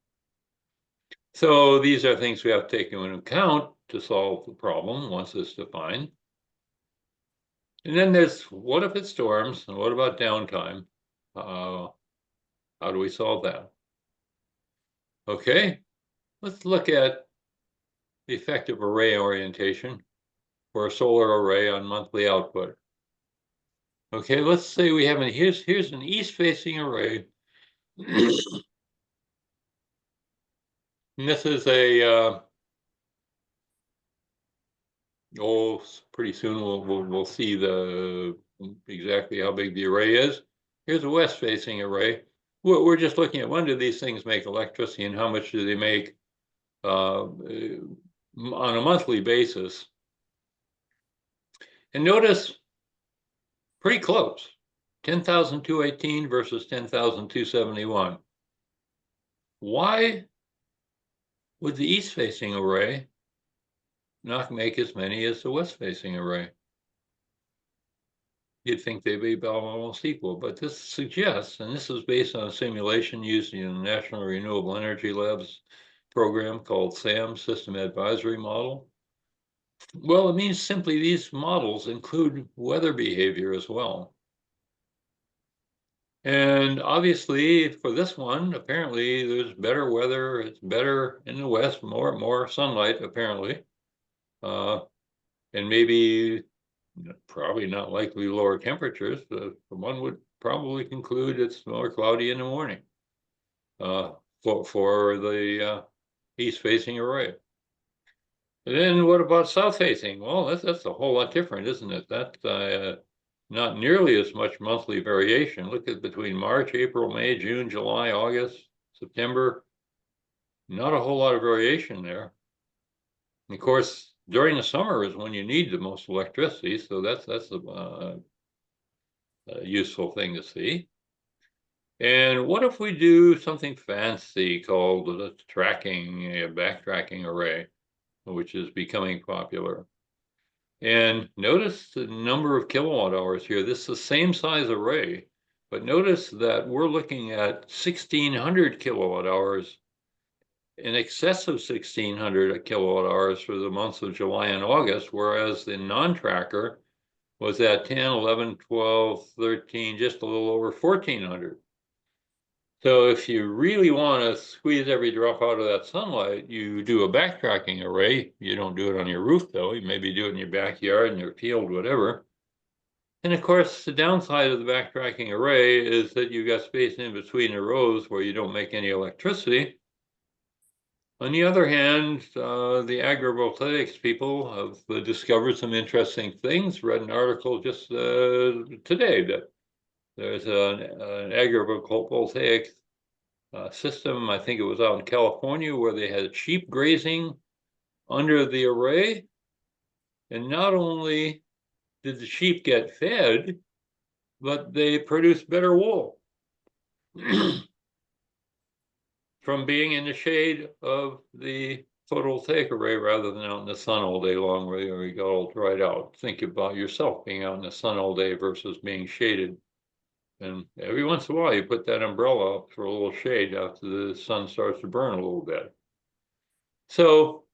So these are things we have to take into account to solve the problem once it's defined. And then there's what if it storms, and what about downtime? How do we solve that? Okay, let's look at the effective array orientation for a solar array on monthly output. Okay, let's say we have here's an east-facing array. And this is a pretty soon we'll see exactly how big the array is. Here's a west-facing array. We're just looking at when do these things make electricity and how much do they make on a monthly basis. And notice pretty close, 10,218 versus 10,271. Why would the east-facing array not make as many as the west-facing array? You'd think they'd be about almost equal, but this suggests, and this is based on a simulation used in the National Renewable Energy Labs program called SAM, System Advisory Model. Well, it means simply these models include weather behavior as well. And obviously for this one, apparently there's better weather. It's better in the west, more sunlight apparently. And maybe probably not likely lower temperatures. One would probably conclude it's more cloudy in the morning for the east-facing array. And then what about south-facing? Well, that's a whole lot different, isn't it? That not nearly as much monthly variation. Look at between March, April, May, June, July, August, September. Not a whole lot of variation there. And of course, during the summer is when you need the most electricity, so that's a useful thing to see. And what if we do something fancy called the backtracking array, which is becoming popular? And notice the number of kilowatt hours here. This is the same size array, but notice that we're looking at 1,600 kilowatt hours, in excess of 1,600 kilowatt hours for the months of July and August, whereas the non-tracker was at 10, 11, 12, 13, just a little over 1,400. So if you really want to squeeze every drop out of that sunlight, you do a backtracking array. You don't do it on your roof, though. You maybe do it in your backyard, in your field, whatever. And of course, the downside of the backtracking array is that you've got space in between the rows where you don't make any electricity. On the other hand, the agrivoltaics people have discovered some interesting things. Read an article just today that There's an agrivoltaic system, I think it was out in California, where they had sheep grazing under the array. And not only did the sheep get fed, but they produced better wool from being in the shade of the photovoltaic array rather than out in the sun all day long where you got all dried out. Think about yourself being out in the sun all day versus being shaded. And every once in a while, you put that umbrella up for a little shade after the sun starts to burn a little bit. So,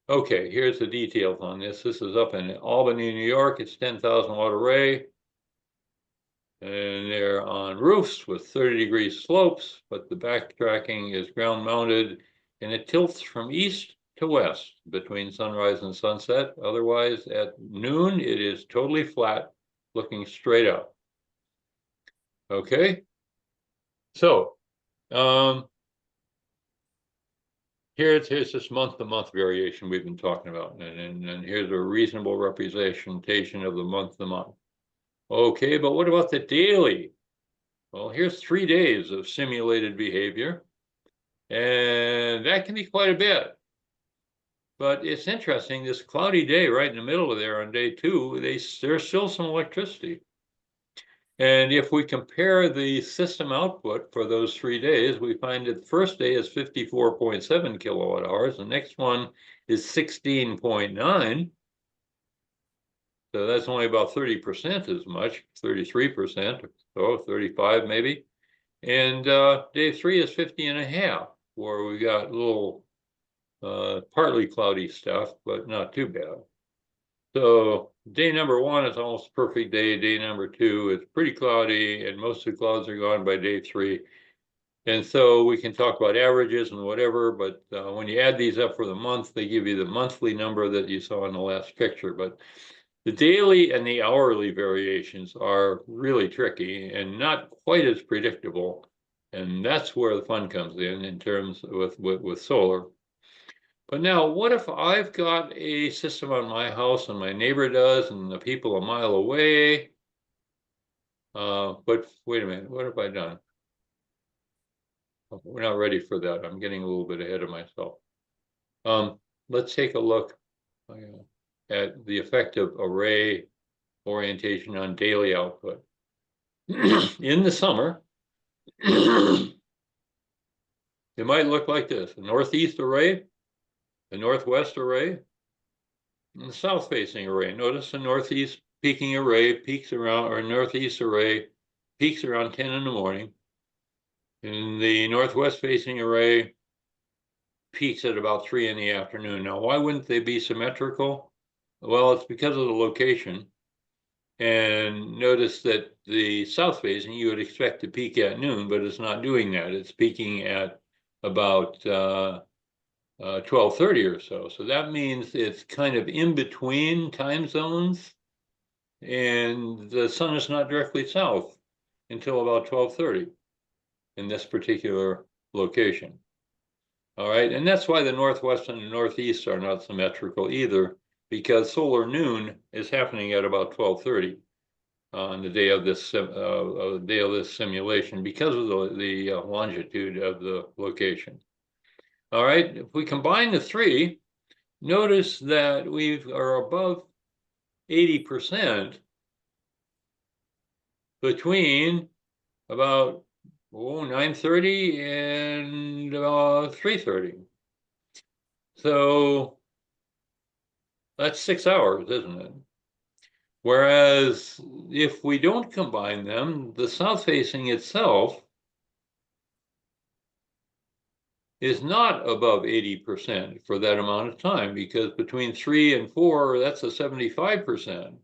okay, here's the details on this. This is up in Albany, New York. It's 10,000 watt array. And they're on roofs with 30-degree slopes, but the backtracking is ground mounted and it tilts from east to west between sunrise and sunset. Otherwise, at noon, it is totally flat, looking straight up. Okay, so here's this month-to-month variation we've been talking about, and here's a reasonable representation of the month-to-month. Okay, but what about the daily? Well, here's 3 days of simulated behavior, and that can be quite a bit. But it's interesting, this cloudy day right in the middle of there on day 2, there's still some electricity. And if we compare the system output for those 3 days, we find that the first day is 54.7 kilowatt hours. The next one is 16.9. So that's only about 30% as much, 33%, so 35 maybe. And day 3 is 50.5, where we got a little partly cloudy stuff, but not too bad. So day number 1 is almost a perfect day. Day number 2 is pretty cloudy, and most of the clouds are gone by day 3. And so we can talk about averages and whatever, but when you add these up for the month, they give you the monthly number that you saw in the last picture. But the daily and the hourly variations are really tricky and not quite as predictable. And that's where the fun comes in terms with solar. But now, what if I've got a system on my house and my neighbor does, and the people a mile away? But wait a minute, what have I done? We're not ready for that. I'm getting a little bit ahead of myself. Let's take a look at the effect of array orientation on daily output. In the summer, it might look like this: a northeast array, the northwest array, and the south-facing array. Notice the northeast peaking array peaks around, or northeast array peaks around 10 in the morning. And the northwest-facing array peaks at about 3 in the afternoon. Now, why wouldn't they be symmetrical? Well, it's because of the location. And notice that the south-facing, you would expect to peak at noon, but it's not doing that. It's peaking at about 12:30 or so. So that means it's kind of in between time zones, and the sun is not directly south until about 12:30 in this particular location. All right, and that's why the northwest and the northeast are not symmetrical either, because solar noon is happening at about 12:30 on the day of this simulation because of the longitude of the location. All right, if we combine the 3, notice that we are above 80% between about 9:30 and 3:30. So that's 6 hours, isn't it? Whereas if we don't combine them, the south facing itself is not above 80% for that amount of time, because between 3 and 4, that's a 75%.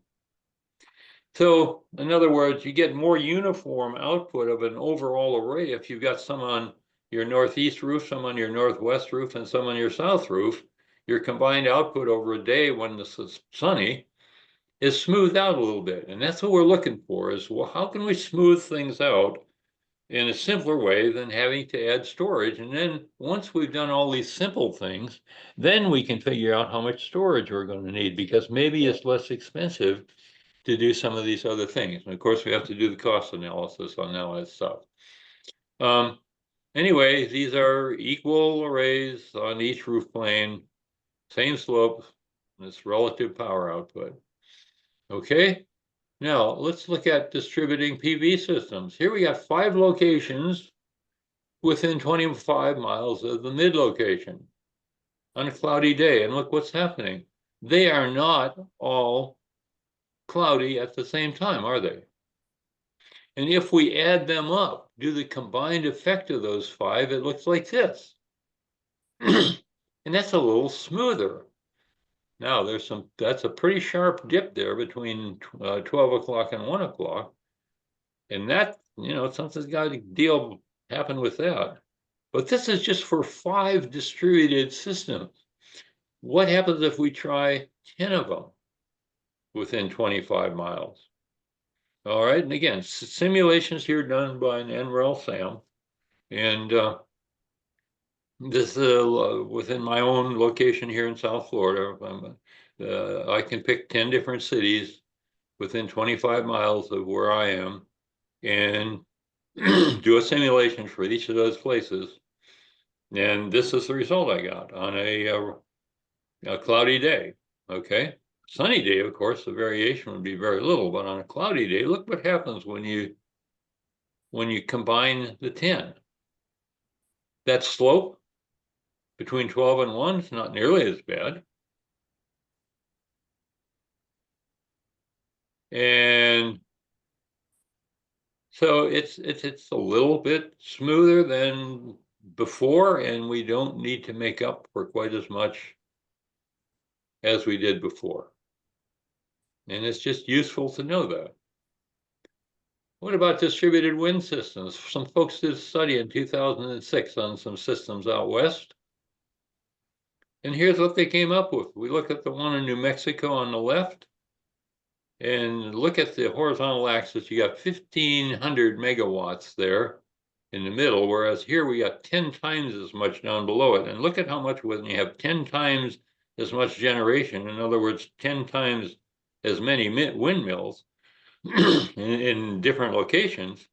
So in other words, you get more uniform output of an overall array if you've got some on your northeast roof, some on your northwest roof, and some on your south roof. Your combined output over a day when this is sunny is smoothed out a little bit. And that's what we're looking for, is, well, how can we smooth things out in a simpler way than having to add storage? And then once we've done all these simple things, then we can figure out how much storage we're going to need, because maybe it's less expensive to do some of these other things. And of course, we have to do the cost analysis on all that stuff. Anyway, these are equal arrays on each roof plane, same slope, this relative power output. Okay, now let's look at distributing PV systems. Here we got 5 locations within 25 miles of the mid location on a cloudy day. And look what's happening. They are not all cloudy at the same time, are they? And if we add them up, do the combined effect of those 5, it looks like this. And that's a little smoother. Now that's a pretty sharp dip there between 12 o'clock and 1 o'clock. And that, something's got to happen with that. But this is just for 5 distributed systems. What happens if we try 10 of them within 25 miles? All right, and again, simulations here done by an NREL SAM, and this within my own location here in South Florida. I can pick 10 different cities within 25 miles of where I am, and do a simulation for each of those places. And this is the result I got on a cloudy day. Okay. Sunny day, of course, the variation would be very little, but on a cloudy day, look what happens when you combine the 10. That slope between 12 and 1 is not nearly as bad. And so it's a little bit smoother than before, and we don't need to make up for quite as much as we did before. And it's just useful to know that. What about distributed wind systems? Some folks did a study in 2006 on some systems out west. And here's what they came up with. We look at the one in New Mexico on the left, and look at the horizontal axis. You got 1,500 megawatts there in the middle, whereas here we got 10 times as much down below it. And look at how much when you have 10 times as much generation, in other words, 10 times as many windmills in different locations,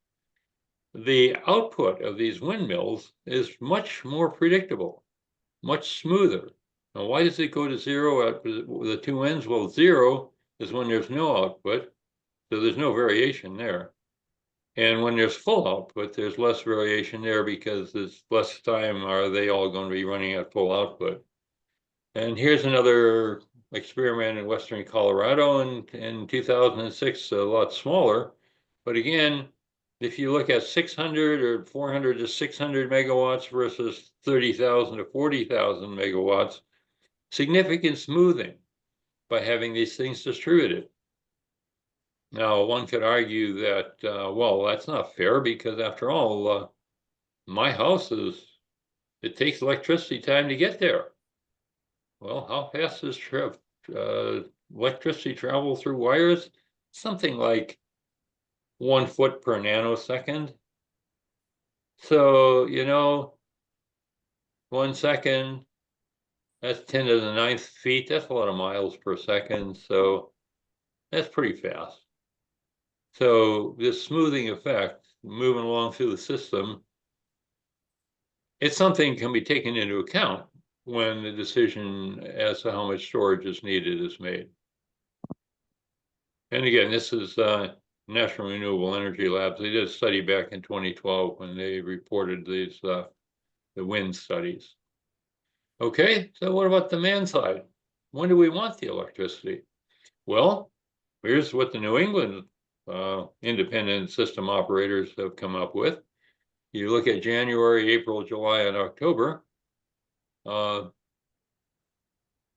the output of these windmills is much more predictable, much smoother. Now, why does it go to 0 at the 2 ends? Well, 0 is when there's no output, so there's no variation there. And when there's full output, there's less variation there because there's less time are they all going to be running at full output. And here's another experiment in Western Colorado in 2006, a lot smaller. But again, if you look at 600 or 400 to 600 megawatts versus 30,000 to 40,000 megawatts, significant smoothing by having these things distributed. Now, one could argue that, well, that's not fair because after all, my house it takes electricity time to get there. Well, how fast does electricity travel through wires? Something like 1 foot per nanosecond. So, 1 second, that's 10 to the 9th feet. That's a lot of miles per second. So that's pretty fast. So this smoothing effect, moving along through the system, it's something can be taken into account when the decision as to how much storage is needed is made. And again, this is National Renewable Energy Labs. They did a study back in 2012 when they reported these the wind studies. Okay, so what about demand side? When do we want the electricity? Well, here's what the New England independent system operators have come up with. You look at January, April, July, and October.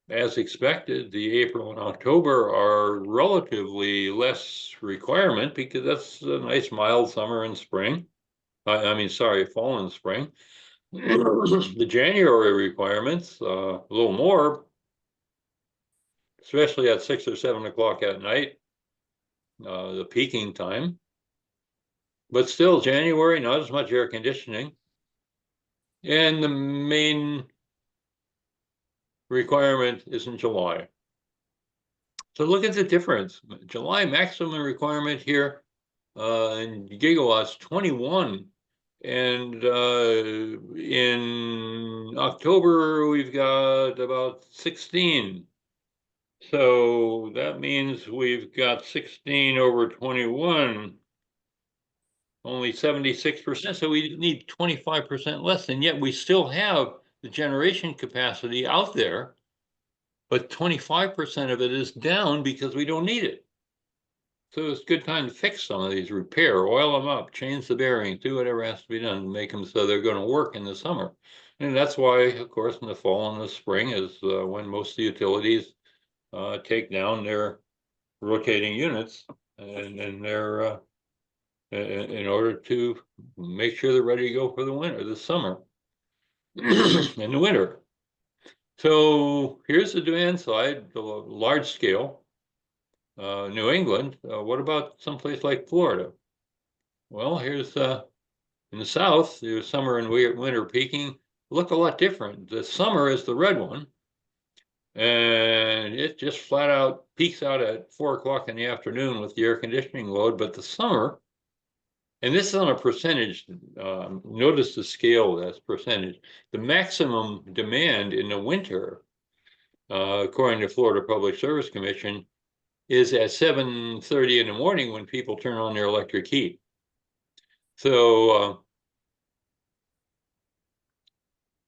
As expected, the April and October are relatively less requirement because that's a nice mild summer and spring. Fall and spring. The January requirements, a little more, especially at 6 or 7 o'clock at night, the peaking time. But still, January, not as much air conditioning. And the main requirement is in July. So look at the difference. July maximum requirement here in gigawatts 21. And in October, we've got about 16. So that means we've got 16 over 21, only 76%. So we need 25% less, and yet we still have the generation capacity out there. But 25% of it is down because we don't need it. So it's a good time to fix some of these, repair, oil them up, change the bearings, do whatever has to be done to make them so they're going to work in the summer. And that's why, of course, in the fall and the spring is when most of the utilities take down their rotating units and they're in order to make sure they're ready to go for the winter, the summer and the winter. So here's the demand side, the large scale. New England, what about someplace like Florida? Well, here's in the south, there's summer and winter peaking look a lot different. The summer is the red one, and it just flat out peaks out at 4 o'clock in the afternoon with the air conditioning load. But the summer, and this is on a percentage, notice the scale that's percentage. The maximum demand in the winter, according to Florida Public Service Commission, is at 7:30 in the morning when people turn on their electric heat. So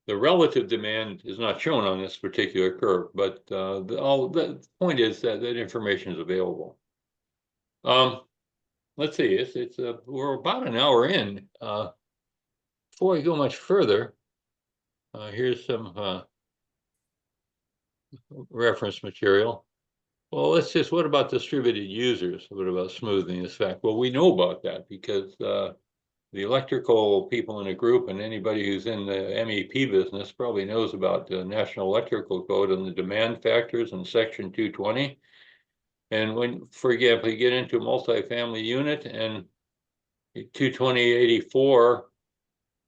the relative demand is not shown on this particular curve, but the point is that that information is available. Let's see, we're about an hour in. Before I go much further, here's some reference material. Well, what about distributed users? What about smoothing this fact? Well, we know about that because the electrical people in a group and anybody who's in the MEP business probably knows about the National Electrical Code and the demand factors in Section 220. And when, for example, you get into a multifamily unit and 220-84,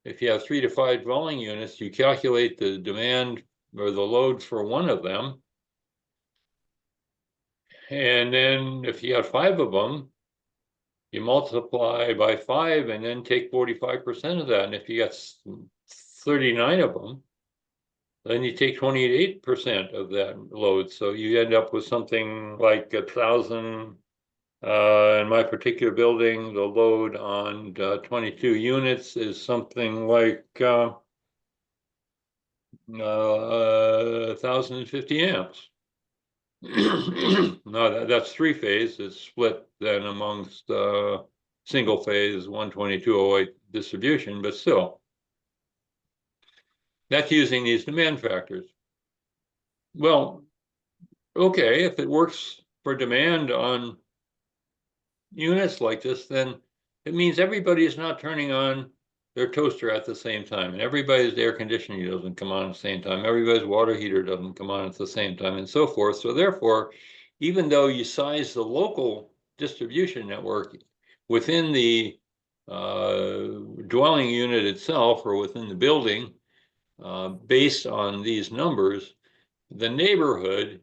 if you have 3 to 5 dwelling units, you calculate the demand or the load for one of them. And then if you have 5 of them, you multiply by 5 and then take 45% of that. And if you got 39 of them, then you take 28% of that load. So you end up with something like 1,000. In my particular building, the load on 22 units is something like 1,050 amps. No, that's 3-phase. It's split then amongst single phase 12208 distribution, but still, that's using these demand factors. Well, okay, if it works for demand on units like this, then it means everybody is not turning on their toaster at the same time, and everybody's air conditioning doesn't come on at the same time, everybody's water heater doesn't come on at the same time, and so forth. So therefore, even though you size the local distribution network within the dwelling unit itself or within the building, based on these numbers, the neighborhood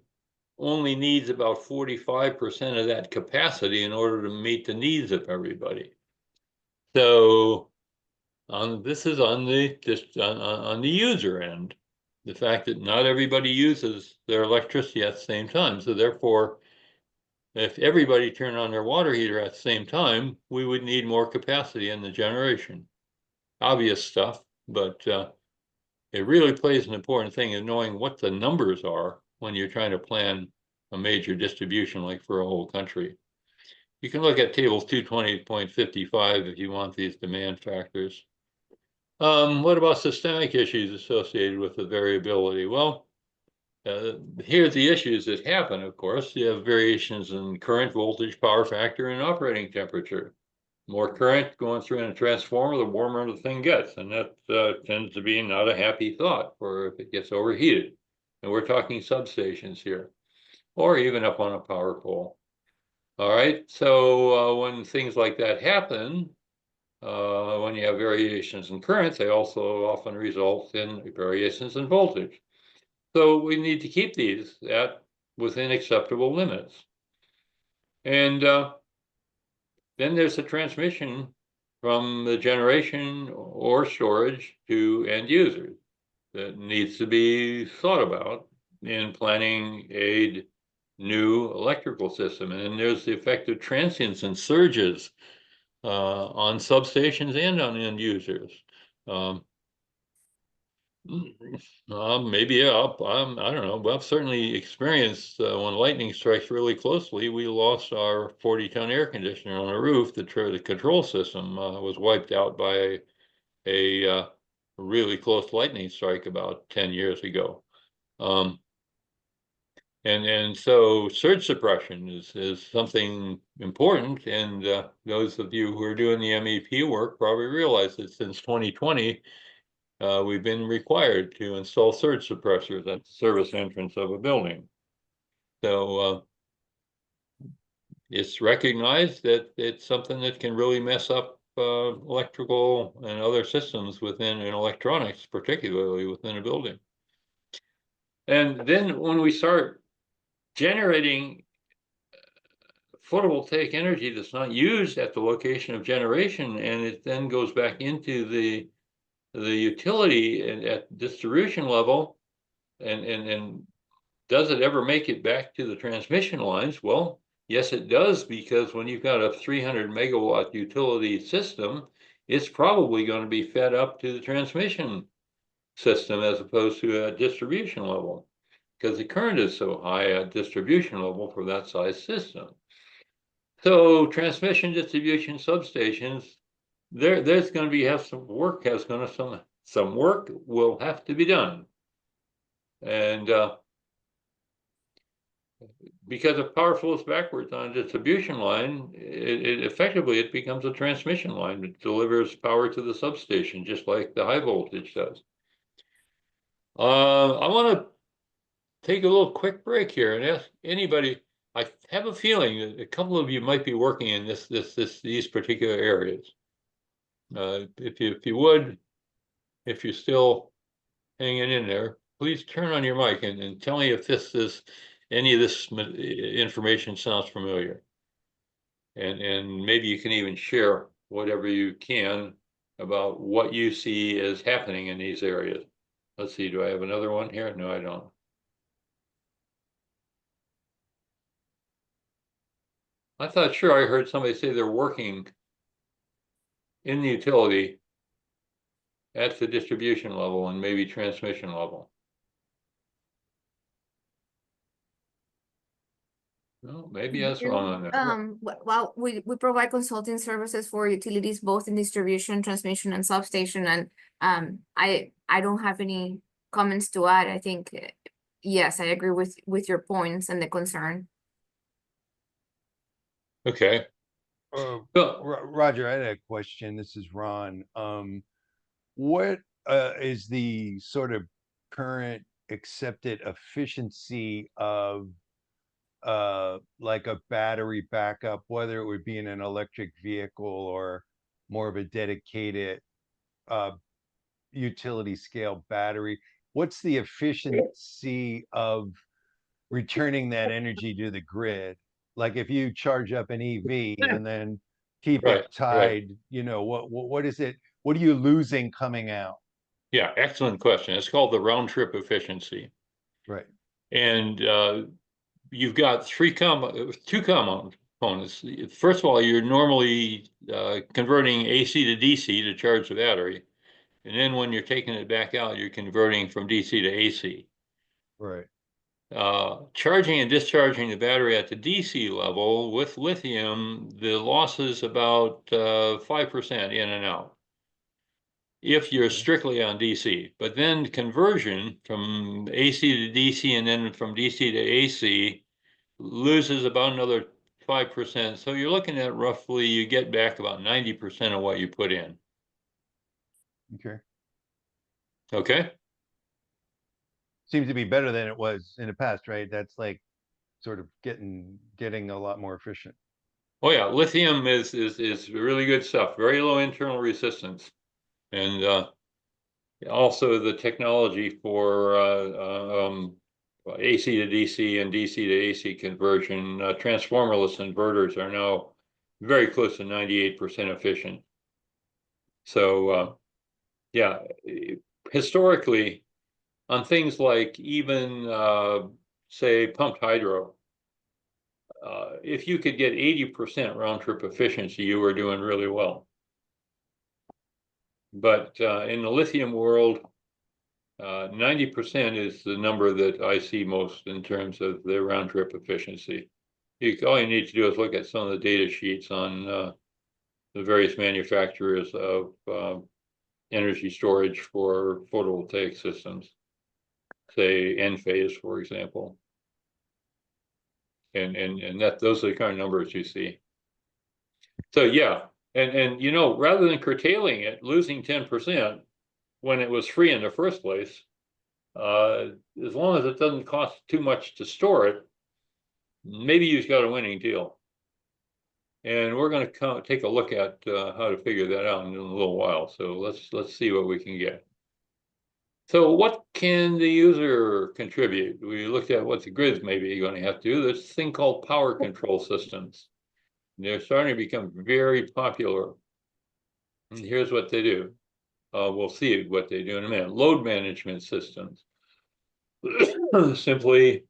only needs about 45% of that capacity in order to meet the needs of everybody. So this is on the user end, the fact that not everybody uses their electricity at the same time. So therefore, if everybody turned on their water heater at the same time, we would need more capacity in the generation. Obvious stuff, but it really plays an important thing in knowing what the numbers are when you're trying to plan a major distribution like for a whole country. You can look at tables 220.55 if you want these demand factors. What about systemic issues associated with the variability? Well, here's the issues that happen, of course. You have variations in current, voltage, power factor, and operating temperature. More current going through in a transformer, the warmer the thing gets, and that tends to be not a happy thought for if it gets overheated. And we're talking substations here, or even up on a power pole. All right, so when things like that happen, when you have variations in currents, they also often result in variations in voltage. So we need to keep these at within acceptable limits. And then there's the transmission from the generation or storage to end users that needs to be thought about in planning a new electrical system. And then there's the effect of transients and surges on substations and on end users. Maybe, yeah, I don't know, but I've certainly experienced when lightning strikes really closely, we lost our 40-ton air conditioner on a roof. The control system was wiped out by a really close lightning strike about 10 years ago. And so surge suppression is something important. And those of you who are doing the MEP work probably realize that since 2020, we've been required to install surge suppressors at the service entrance of a building. So it's recognized that it's something that can really mess up electrical and other systems within and electronics, particularly within a building. And then when we start generating photovoltaic energy that's not used at the location of generation, and it then goes back into the utility and at distribution level, and does it ever make it back to the transmission lines? Well, yes, it does, because when you've got a 300 megawatt utility system, it's probably going to be fed up to the transmission system as opposed to a distribution level, because the current is so high at distribution level for that size system. So transmission, distribution, substations, there's going to be some work will have to be done. And because if power flows backwards on a distribution line, it effectively becomes a transmission line that delivers power to the substation, just like the high voltage does. I want to take a little quick break here and ask anybody. I have a feeling that a couple of you might be working in these particular areas. If you would, if you're still hanging in there, please turn on your mic and tell me if any of this information sounds familiar. And maybe you can even share whatever you can about what you see as happening in these areas. Let's see, do I have another one here? No, I don't. I thought, sure, I heard somebody say they're working in the utility at the distribution level and maybe transmission level. No, maybe that's wrong on that. Well, we provide consulting services for utilities, both in distribution, transmission, and substation. And I don't have any comments to add. I think, yes, I agree with your points and the concern. Okay. Roger, I had a question. This is Ron. What is the sort of current accepted efficiency of like a battery backup, whether it would be in an electric vehicle or more of a dedicated utility scale battery? What's the efficiency of returning that energy to the grid? Like if you charge up an EV and then keep Right, it tied, you know, what is it? What are you losing coming out? Yeah, excellent question. It's called the round trip efficiency. Right. And you've got two components. First of all, you're normally converting AC to DC to charge the battery. And then when you're taking it back out, you're converting from DC to AC. Right. Charging and discharging the battery at the DC level with lithium, the loss is about 5% in and out, if you're strictly on DC. But then conversion from AC to DC and then from DC to AC loses about another 5%. So you're looking at roughly, you get back about 90% of what you put in. Okay. Okay. Seems to be better than it was in the past, right? That's like sort of getting a lot more efficient. Oh yeah, lithium is really good stuff. Very low internal resistance, and also the technology for AC to DC and DC to AC conversion. Transformerless inverters are now very close to 98% efficient. So, yeah, historically, on things like even, say, pumped hydro, if you could get 80% round trip efficiency, you were doing really well. But in the lithium world, 90% is the number that I see most in terms of the round trip efficiency. All you need to do is look at some of the data sheets on the various manufacturers of energy storage for photovoltaic systems, say Enphase, for example. And those are the kind of numbers you see. So yeah, and you know, rather than curtailing it, losing 10% when it was free in the first place, as long as it doesn't cost too much to store it, maybe you've got a winning deal. And we're going to take a look at how to figure that out in a little while. So let's see what we can get. So what can the user contribute? We looked at what the grids may be going to have to do. There's this thing called power control systems. They're starting to become very popular. And here's what they do. We'll see what they do in a minute. Load management systems. Simply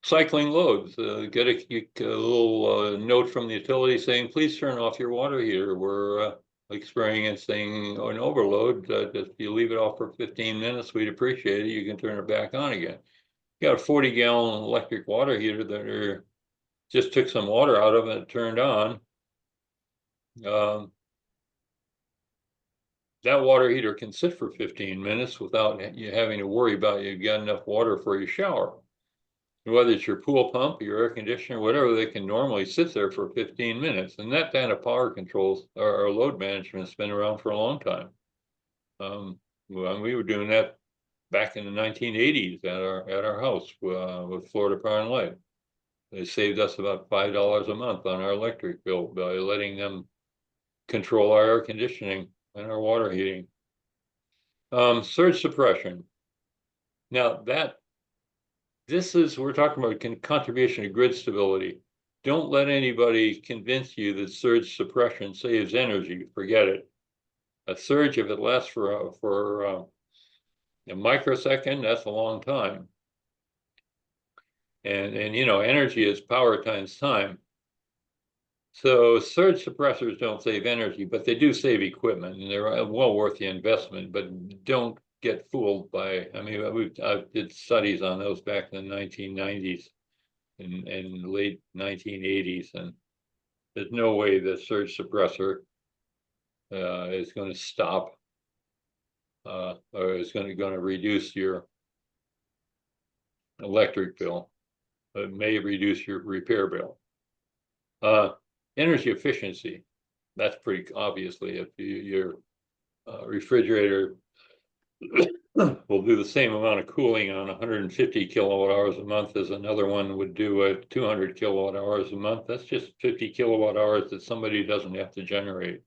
cycling loads. Get a little note from the utility saying, please turn off your water heater. We're experiencing an overload. If you leave it off for 15 minutes, we'd appreciate it. You can turn it back on again. You got a 40-gallon electric water heater that just took some water out of it and turned on. That water heater can sit for 15 minutes without you having to worry about you've got enough water for your shower. Whether it's your pool pump, your air conditioner, whatever, they can normally sit there for 15 minutes. And that kind of power controls or load management has been around for a long time. Well, we were doing that back in the 1980s at our house with Florida Power and Light. They saved us about $5 a month on our electric bill by letting them control our air conditioning and our water heating. Surge suppression. Now we're talking about contribution to grid stability. Don't let anybody convince you that surge suppression saves energy. Forget it. A surge, if it lasts for a microsecond, that's a long time. And you know, energy is power times time. So surge suppressors don't save energy, but they do save equipment, and they're well worth the investment. But don't get fooled by. I mean, I did studies on those back in the 1990s and late 1980s, and there's no way the surge suppressor is going to stop or is going to reduce your electric bill. It may reduce your repair bill. Energy efficiency, that's pretty obviously if your refrigerator will do the same amount of cooling on 150 kilowatt hours a month as another one would do at 200 kilowatt hours a month. That's just 50 kilowatt hours that somebody doesn't have to generate.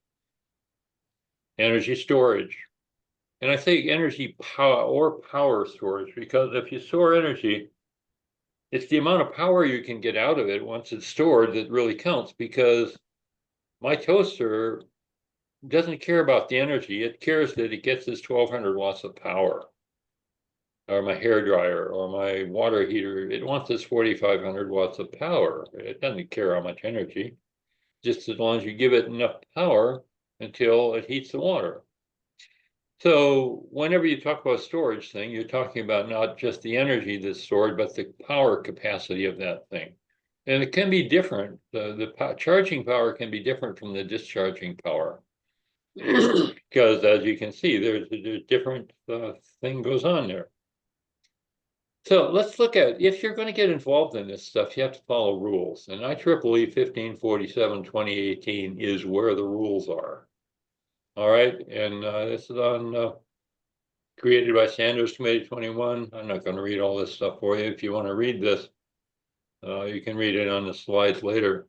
Energy storage. And I say energy power storage because if you store energy, it's the amount of power you can get out of it once it's stored that really counts, because my toaster doesn't care about the energy. It cares that it gets this 1200 watts of power. Or my hair dryer or my water heater, it wants this 4500 watts of power. It doesn't care how much energy, just as long as you give it enough power until it heats the water. So whenever you talk about storage thing, you're talking about not just the energy that's stored, but the power capacity of that thing. And it can be different. The charging power can be different from the discharging power. Because as you can see, there's a different thing goes on there. So let's look at, if you're going to get involved in this stuff, you have to follow rules. And IEEE 1547/2018 is where the rules are. All right, and this is on created by Sanders Committee 21. I'm not going to read all this stuff for you. If you want to read this, you can read it on the slides later.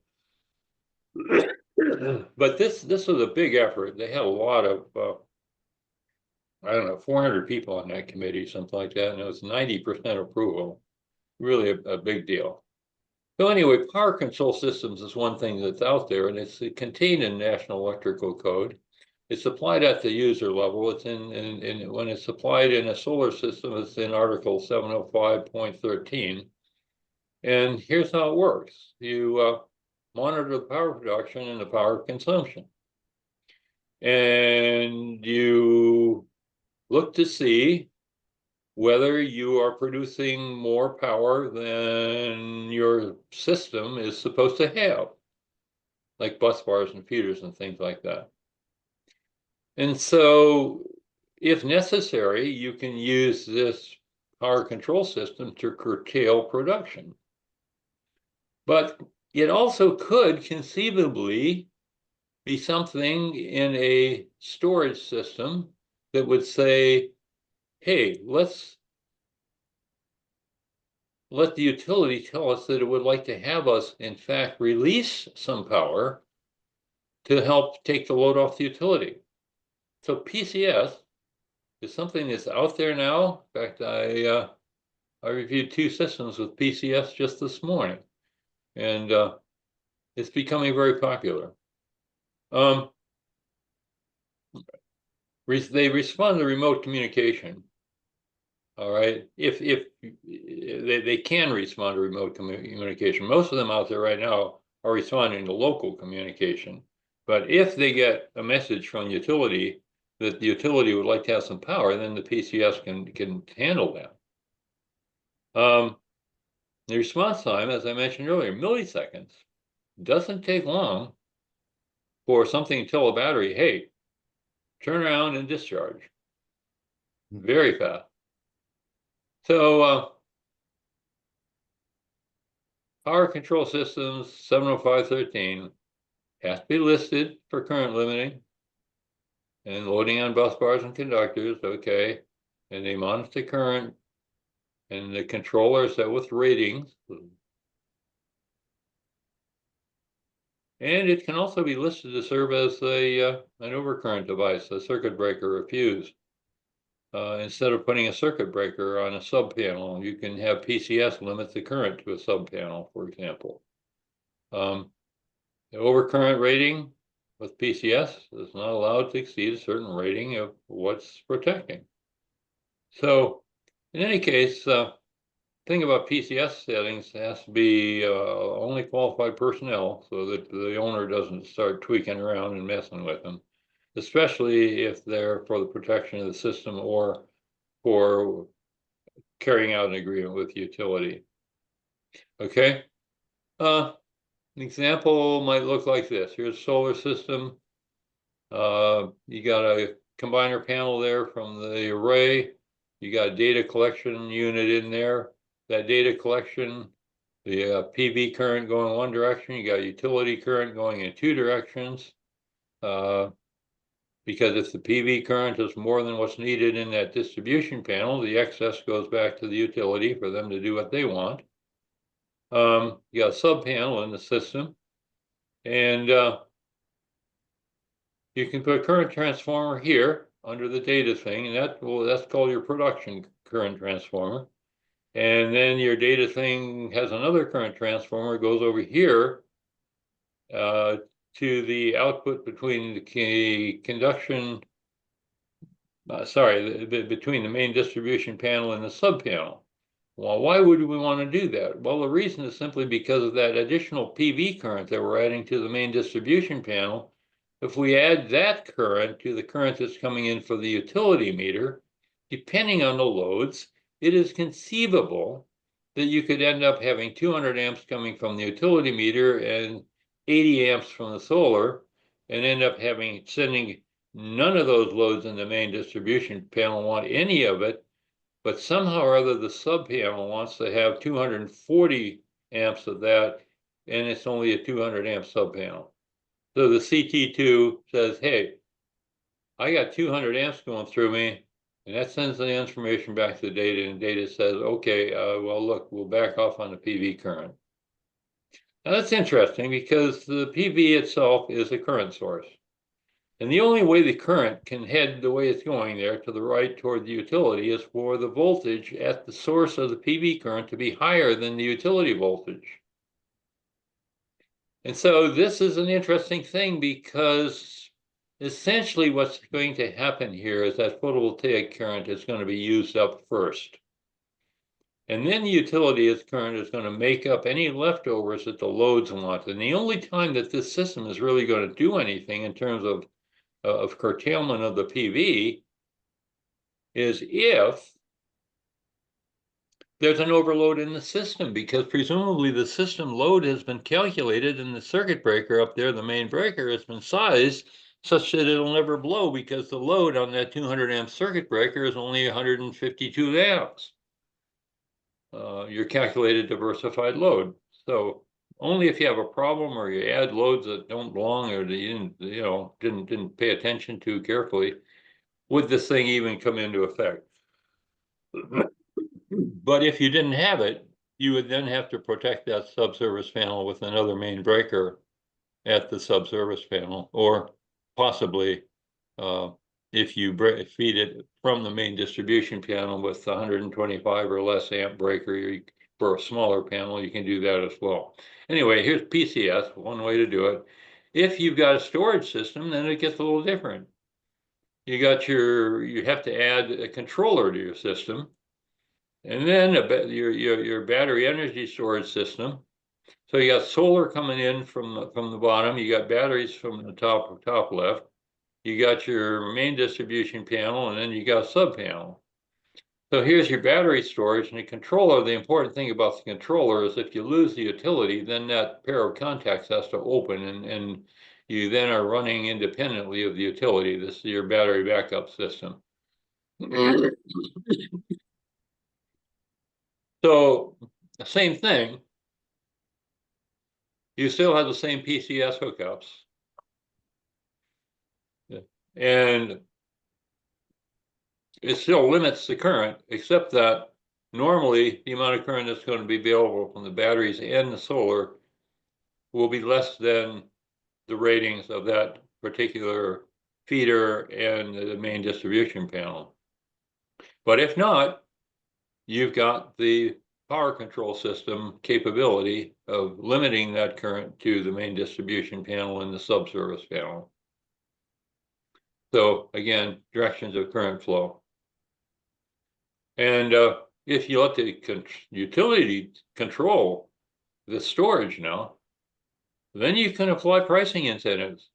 But this was a big effort. They had a lot of I don't know, 400 people on that committee, something like that, and it was 90% approval. Really a big deal. So anyway, power control systems is one thing that's out there, and it's contained in National Electrical Code. It's applied at the user level. It's in when it's applied in a solar system, it's in Article 705.13. And here's how it works. You monitor the power production and the power consumption. And you look to see whether you are producing more power than your system is supposed to have, like bus bars and feeders and things like that. And so, if necessary, you can use this power control system to curtail production. But it also could conceivably be something in a storage system that would say, hey, let's let the utility tell us that it would like to have us, in fact, release some power to help take the load off the utility. So PCS is something that's out there now. In fact, I reviewed 2 systems with PCS just this morning, and it's becoming very popular. They respond to remote communication. All right, if they can respond to remote communication. Most of them out there right now are responding to local communication. But if they get a message from the utility that the utility would like to have some power, then the PCS can handle that. The response time, as I mentioned earlier, milliseconds. Doesn't take long for something to tell a battery, hey, turn around and discharge. Very fast. So power control systems 705.13 has to be listed for current limiting and loading on bus bars and conductors, okay. And they monitor current, and the controller is set with ratings. And it can also be listed to serve as an overcurrent device, a circuit breaker or fuse. Instead of putting a circuit breaker on a sub panel, you can have PCS limit the current to a sub panel, for example. The overcurrent rating with PCS is not allowed to exceed a certain rating of what's protecting. So, in any case, thing about PCS settings has to be only qualified personnel, so that the owner doesn't start tweaking around and messing with them, especially if they're for the protection of the system or for carrying out an agreement with the utility. Okay. An example might look like this. Here's a solar system. You got a combiner panel there from the array. You got a data collection unit in there. That data collection, the PV current going one direction. You got utility current going in 2 directions. Because if the PV current is more than what's needed in that distribution panel, the excess goes back to the utility for them to do what they want. You got a sub panel in the system, and you can put a current transformer here under the data thing, and that's called your production current transformer. And then your data thing has another current transformer, goes over here to the output between the conduction, between the main distribution panel and the sub panel. Well, why would we want to do that? Well, the reason is simply because of that additional PV current that we're adding to the main distribution panel. If we add that current to the current that's coming in for the utility meter, depending on the loads, it is conceivable that you could end up having 200 amps coming from the utility meter and 80 amps from the solar, and end up sending none of those loads in the main distribution panel want any of it, but somehow or other the sub panel wants to have 240 amps of that, and it's only a 200 amp sub panel. So the CT2 says, hey, I got 200 amps going through me, and that sends the information back to the data, and data says, okay, well, look, we'll back off on the PV current. Now that's interesting because the PV itself is a current source. And the only way the current can head the way it's going there to the right toward the utility is for the voltage at the source of the PV current to be higher than the utility voltage. And so this is an interesting thing because essentially what's going to happen here is that photovoltaic current is going to be used up first. And then the utility current is going to make up any leftovers that the loads want. And the only time that this system is really going to do anything in terms of curtailment of the PV is if there's an overload in the system, because presumably the system load has been calculated and the circuit breaker up there, the main breaker, has been sized such that it'll never blow because the load on that 200 amp circuit breaker is only 152 amps. Your calculated diversified load. So only if you have a problem or you add loads that don't belong or that you didn't pay attention to carefully would this thing even come into effect. But if you didn't have it, you would then have to protect that subservice panel with another main breaker at the subservice panel, or possibly if you feed it from the main distribution panel with 125 or less amp breaker, for a smaller panel, you can do that as well. Anyway, here's PCS, one way to do it. If you've got a storage system, then it gets a little different. You have to add a controller to your system, and then your battery energy storage system. So you got solar coming in from the bottom. You got batteries from the top left. You got your main distribution panel, and then you got a sub panel. So here's your battery storage and the controller. The important thing about the controller is if you lose the utility, then that pair of contacts has to open, and you then are running independently of the utility. This is your battery backup system. So the same thing. You still have the same PCS hookups. And it still limits the current, except that normally the amount of current that's going to be available from the batteries and the solar will be less than the ratings of that particular feeder and the main distribution panel. But if not, you've got the power control system capability of limiting that current to the main distribution panel and the subservice panel. So again, directions of current flow. And if you let the utility control the storage now, then you can apply pricing incentives.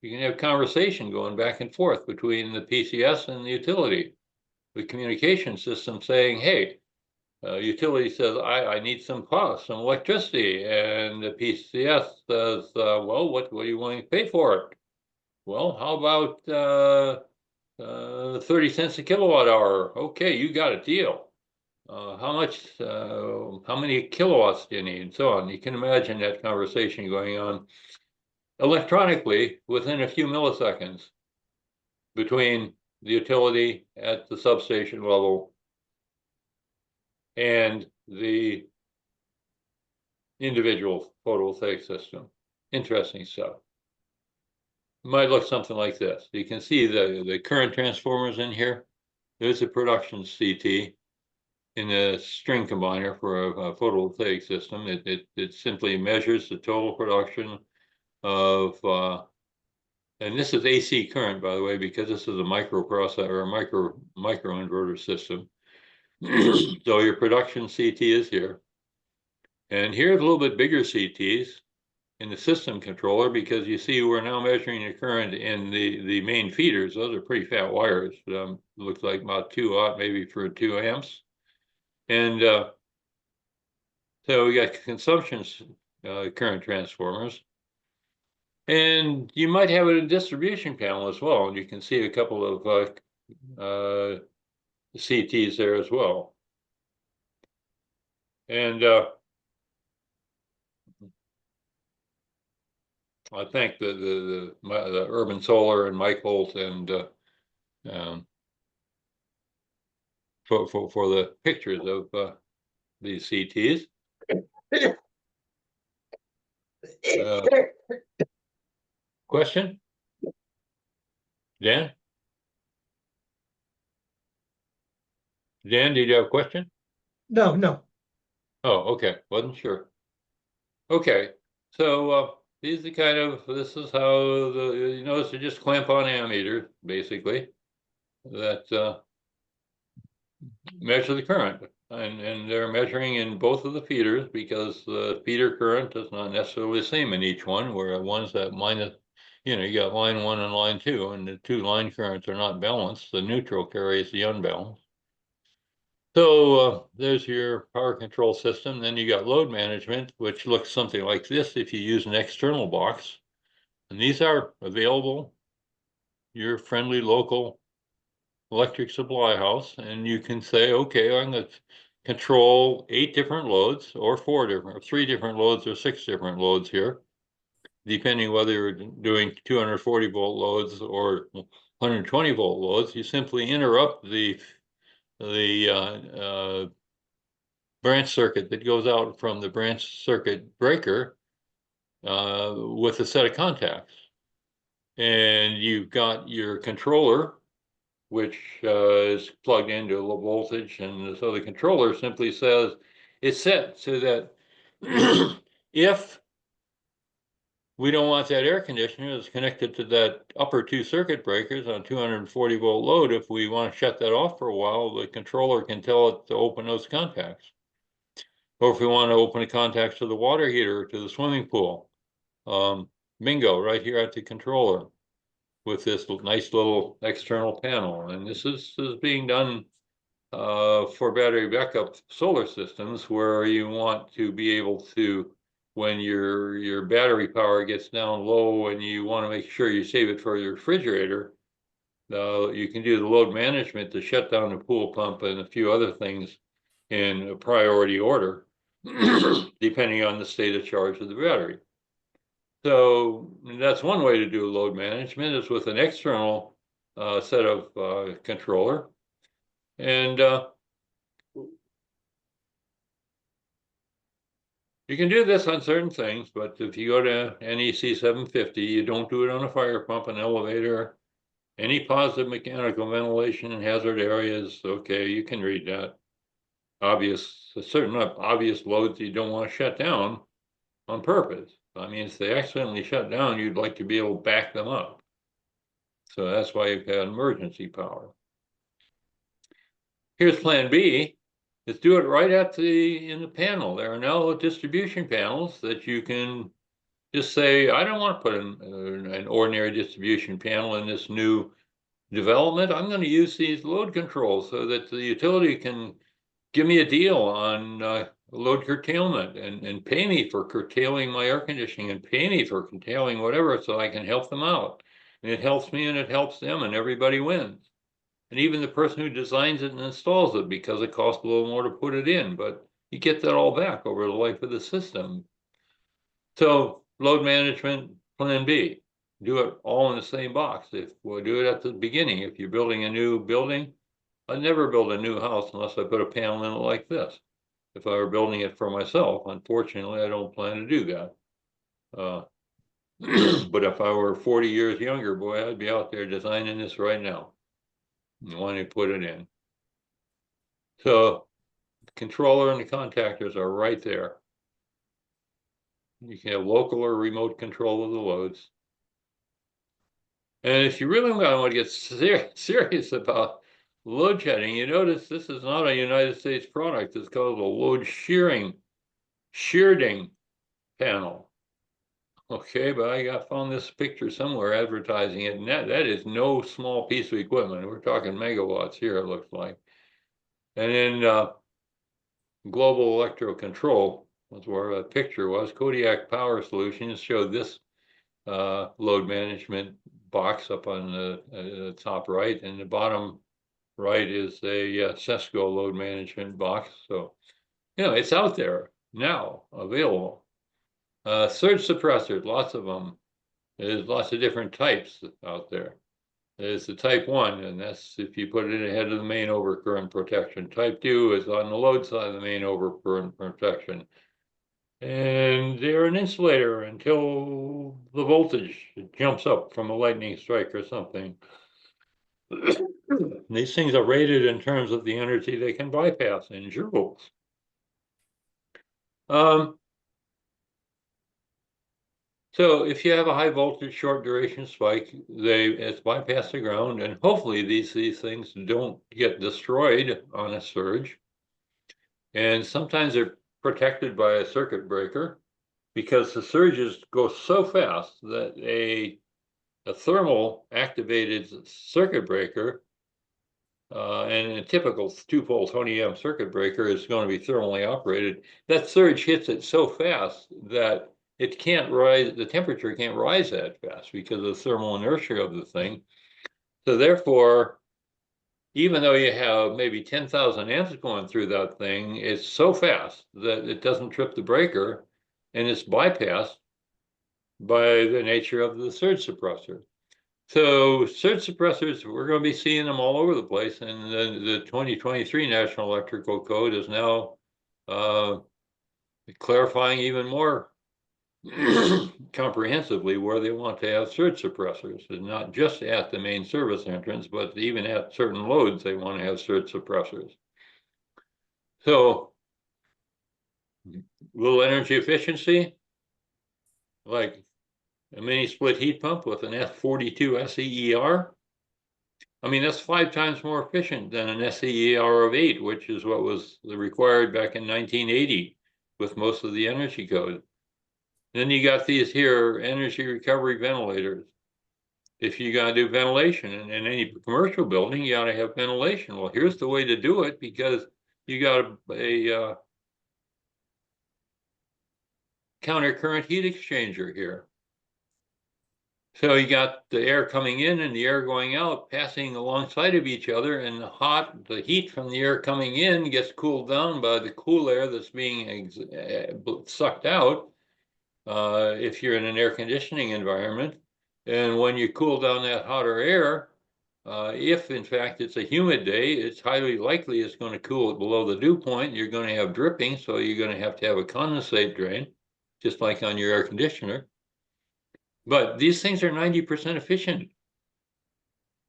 You can have conversation going back and forth between the PCS and the utility. The communication system saying, hey, utility says, I need some cost, some electricity. And the PCS says, well, what are you willing to pay for it? Well, how about 30 cents a kilowatt hour? Okay, you got a deal. How many kilowatts do you need? And so on. You can imagine that conversation going on electronically within a few milliseconds between the utility at the substation level and the individual photovoltaic system. Interesting stuff. It might look something like this. You can see the current transformers in here. There's a production CT in a string combiner for a photovoltaic system. It simply measures the total production of, and this is AC current, by the way, because this is a microprocessor or a microinverter system. So your production CT is here. And here's a little bit bigger CTs in the system controller, because you see we're now measuring the current in the main feeders. Those are pretty fat wires. Looks like about 2 aught, maybe for 2 amps. And so we got consumption current transformers. And you might have a distribution panel as well. And you can see a couple of CTs there as well. And I thank the Urban Solar and Mike Holt and for the pictures of these CTs. Question? Dan? Dan, did you have a question? No, no. Oh, okay, wasn't sure. Okay, so these are kind of, this is how you notice they just clamp on ammeters, basically, that measure the current. And they're measuring in both of the feeders because the feeder current is not necessarily the same in each one, where one's that minus, you know, you got line 1 and line 2, and the two line currents are not balanced. The neutral carries the unbalanced. So there's your power control system. Then you got load management, which looks something like this if you use an external box. And these are available, your friendly local electric supply house, and you can say, okay, I'm going to control 8 different loads or 3 different loads or 6 different loads here, depending whether you're doing 240 volt loads or 120 volt loads. You simply interrupt the branch circuit that goes out from the branch circuit breaker with a set of contacts. And you've got your controller, which is plugged into low voltage. And so the controller simply says, it's set so that if we don't want that air conditioner that's connected to that upper 2 circuit breakers on 240 volt load, if we want to shut that off for a while, the controller can tell it to open those contacts. Or if we want to open the contacts to the water heater or to the swimming pool, bingo, right here at the controller with this nice little external panel. And this is being done for battery backup solar systems, where you want to be able to, when your battery power gets down low and you want to make sure you save it for your refrigerator, you can do the load management to shut down the pool pump and a few other things in a priority order, depending on the state of charge of the battery. So that's one way to do load management, is with an external set of controller. And you can do this on certain things, but if you go to NEC 750, you don't do it on a fire pump, an elevator, any positive mechanical ventilation in hazard areas. Okay, you can read that. Certain obvious loads you don't want to shut down on purpose. I mean, if they accidentally shut down, you'd like to be able to back them up. So that's why you've got emergency power. Here's plan B. Is do it right in the panel. There are now distribution panels that you can just say, I don't want to put an ordinary distribution panel in this new development. I'm going to use these load controls so that the utility can give me a deal on load curtailment and pay me for curtailing my air conditioning and pay me for curtailing whatever, so I can help them out. And it helps me and it helps them, and everybody wins. And even the person who designs it and installs it, because it costs a little more to put it in, but you get that all back over the life of the system. So load management, plan B, do it all in the same box. If we'll do it at the beginning, if you're building a new building, I'd never build a new house unless I put a panel in it like this. If I were building it for myself, unfortunately, I don't plan to do that. But if I were 40 years younger, boy, I'd be out there designing this right now. When you put it in. So the controller and the contactors are right there. You can have local or remote control of the loads. And if you really want to get serious about load shedding, you notice this is not a United States product. It's called a load shearing panel. Okay, but I found this picture somewhere advertising it, and that is no small piece of equipment. We're talking megawatts here, it looks like. And then Global Electro Control was where that picture was. Kodiak Power Solutions showed this load management box up on the top right, and the bottom right is a Sesco load management box. So, you know, it's out there now, available. Surge suppressors, lots of them. There's lots of different types out there. There's the type 1, and that's if you put it ahead of the main overcurrent protection. Type 2 is on the load side of the main overcurrent protection. And they're an insulator until the voltage jumps up from a lightning strike or something. These things are rated in terms of the energy they can bypass in joules. So if you have a high voltage, short duration spike, it's bypass the ground, and hopefully these things don't get destroyed on a surge. And sometimes they're protected by a circuit breaker because the surges go so fast that a thermal activated circuit breaker, and a typical 2-pole 20 amp circuit breaker is going to be thermally operated. That surge hits it so fast that it can't rise, the temperature can't rise that fast because of the thermal inertia of the thing. So therefore, even though you have maybe 10,000 amps going through that thing, it's so fast that it doesn't trip the breaker, and it's bypassed by the nature of the surge suppressor. So surge suppressors, we're going to be seeing them all over the place, and the 2023 National Electrical Code is now clarifying even more comprehensively where they want to have surge suppressors, and not just at the main service entrance, but even at certain loads they want to have surge suppressors. So little energy efficiency, like a mini split heat pump with an F42 SEER. I mean, that's 5 times more efficient than an SEER of 8, which is what was required back in 1980 with most of the energy code. Then you got these here energy recovery ventilators. If you got to do ventilation in any commercial building, you got to have ventilation. Well, here's the way to do it, because you got a counter current heat exchanger here. So you got the air coming in and the air going out, passing alongside of each other, and the heat from the air coming in gets cooled down by the cool air that's being sucked out. If you're in an air conditioning environment, and when you cool down that hotter air, if in fact it's a humid day, it's highly likely it's going to cool it below the dew point. You're going to have dripping, so you're going to have a condensate drain, just like on your air conditioner. But these things are 90% efficient.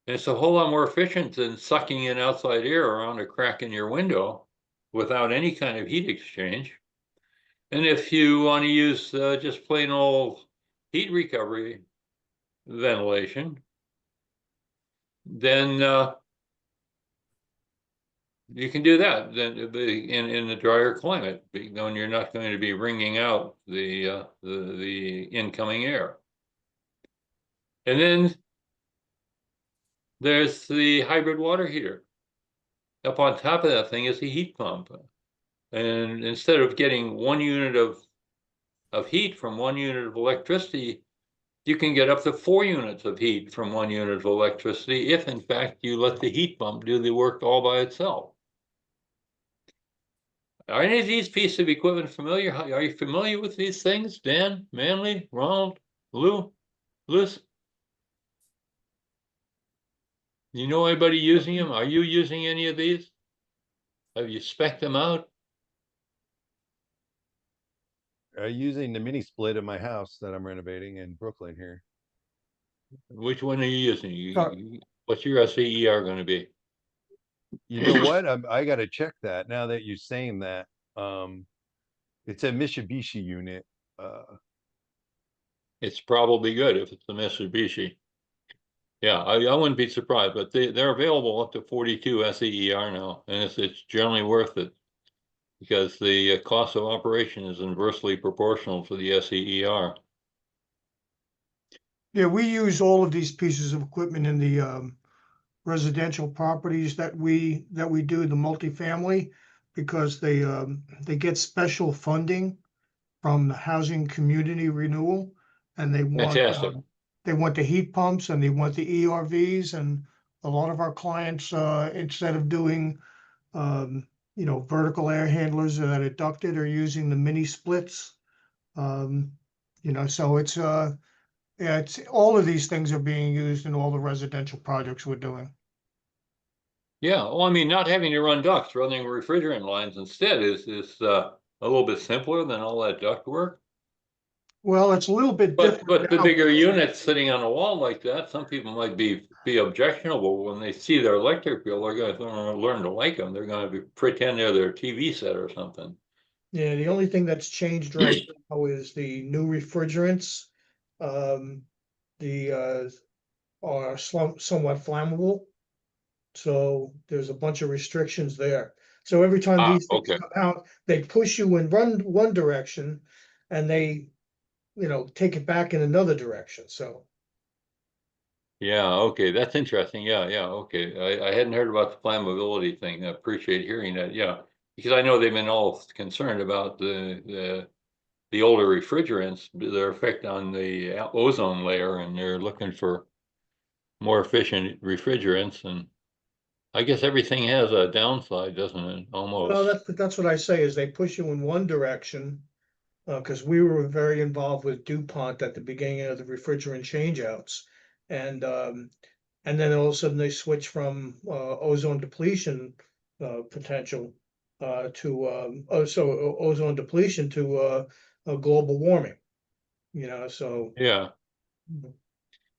And it's a whole lot more efficient than sucking in outside air around a crack in your window without any kind of heat exchange. And if you want to use just plain old heat recovery ventilation, then you can do that then in a drier climate, when you're not going to be wringing out the incoming air. And then there's the hybrid water heater. Up on top of that thing is the heat pump. And instead of getting 1 unit of heat from 1 unit of electricity, you can get up to 4 units of heat from 1 unit of electricity if, in fact, you let the heat pump do the work all by itself. Are any of these pieces of equipment familiar? Are you familiar with these things? Dan, Manley, Ronald, Lou, Liz? You know anybody using them? Are you using any of these? Have you spec'd them out? Using the mini split in my house that I'm renovating in Brooklyn here. Which one are you using? Uh, What's your SEER going to be? You know what? I got to check that now that you're saying that. It's a Mitsubishi unit. It's probably good if it's a Mitsubishi. Yeah, I wouldn't be surprised, but they're available up to 42 SEER now, and it's generally worth it because the cost of operation is inversely proportional to the SEER. Yeah, we use all of these pieces of equipment in the residential properties that we do, the multifamily, because they get special funding from the Housing Community Renewal, and they Fantastic. want the heat pumps and they want the ERVs, and a lot of our clients, instead of doing vertical air handlers that are ducted, are using the mini splits. So it's all of these things are being used in all the residential projects we're doing. Yeah, well, I mean, not having to run ducts, running refrigerant lines instead is a little bit simpler than all that duct work. Well, it's a little bit But different the now. bigger units sitting on a wall like that, some people might be objectionable when they see their electric bill. They're gonna learn to like them. They're gonna pretend they're their TV set or something. Yeah, the only thing that's changed right now is the new refrigerants. Um, are somewhat flammable. So there's a bunch of restrictions there. So every time Ah, these things okay. come out, they push you in one direction and they, take it back in another direction. So, Yeah, okay, that's interesting. Yeah, yeah, okay. I hadn't heard about the flammability thing. I appreciate hearing that. Yeah, because I know they've been all concerned about the older refrigerants, their effect on the ozone layer, and they're looking for more efficient refrigerants. And I guess everything has a downside, doesn't it? well, Almost. that's what I say is they push you in one direction. Because we were very involved with DuPont at the beginning of the refrigerant changeouts. And then all of a sudden they switch from ozone depletion potential to ozone depletion to global warming, so. Yeah.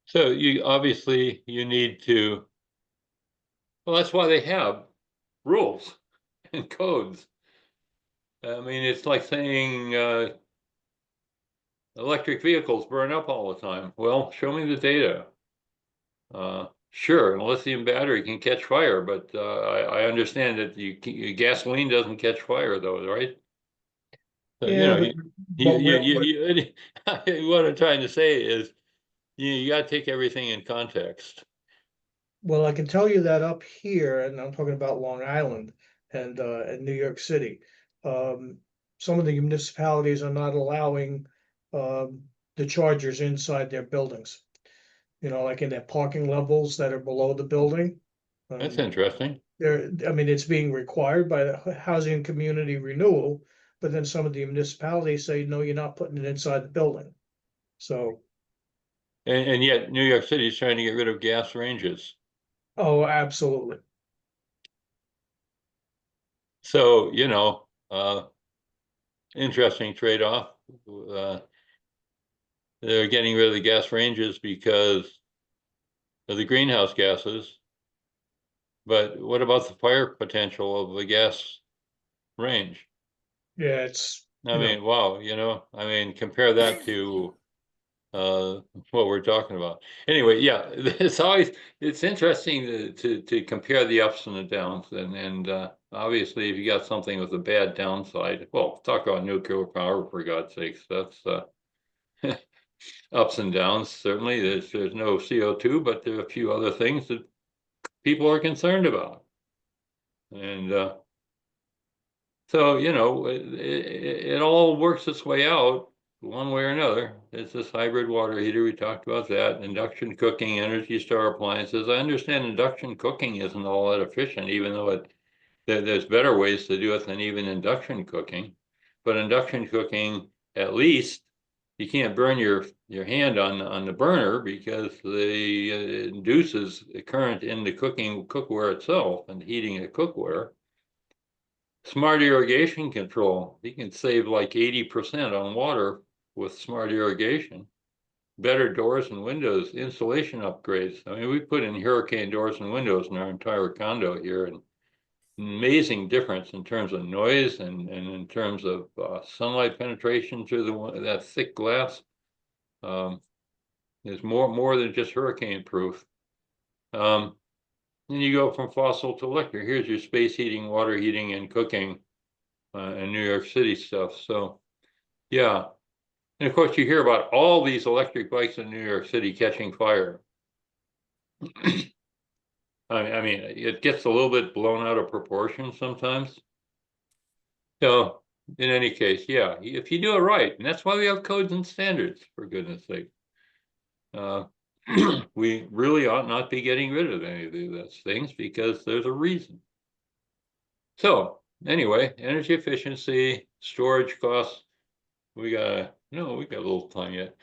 So you obviously you need to. Well, that's why they have rules and codes. I mean, it's like saying electric vehicles burn up all the time. Well, show me the data. Sure, a lithium battery can catch fire, but I understand that gasoline doesn't catch fire, though, right? So, Yeah, but what I'm trying to say is you got to take everything in context. well, I can tell you that up here, and I'm talking about Long Island and New York City. Um, some of the municipalities are not allowing the chargers inside their buildings. Like in their parking levels that are below the building. That's Um, interesting. I mean, it's being required by the Housing and Community Renewal, but then some of the municipalities say, no, you're not putting it inside the building. So, And yet New York City is trying to get rid of gas ranges. oh, absolutely. So, interesting trade-off. They're getting rid of the gas ranges because of the greenhouse gases. But what about the fire potential of the gas range? Yeah, it's, I mean, wow, I mean, compare that to what we're talking about. Anyway, yeah, it's interesting to compare the ups and the downs, and obviously if you got something with a bad downside, well, talk about nuclear power for God's sakes. That's ups and downs. Certainly, there's no CO2, but there are a few other things that people are concerned about. And so, it all works its way out one way or another. It's this hybrid water heater. We talked about that. Induction cooking, Energy Star appliances. I understand induction cooking isn't all that efficient, even though there's better ways to do it than even induction cooking. But induction cooking, at least, you can't burn your hand on the burner because it induces the current in the cookware itself and heating the cookware. Smart irrigation control, you can save like 80% on water with smart irrigation. Better doors and windows, insulation upgrades. I mean, we put in hurricane doors and windows in our entire condo here, and amazing difference in terms of noise and in terms of sunlight penetration through that thick glass. Is more than just hurricane proof. Then you go from fossil to electric. Here's your space heating, water heating, and cooking, and New York City stuff. So, yeah. And of course, you hear about all these electric bikes in New York City catching fire. I mean, it gets a little bit blown out of proportion sometimes. So, in any case, yeah, if you do it right, and that's why we have codes and standards, for goodness sake. We really ought not be getting rid of any of those things because there's a reason. So anyway, energy efficiency, storage costs. We got a little time yet.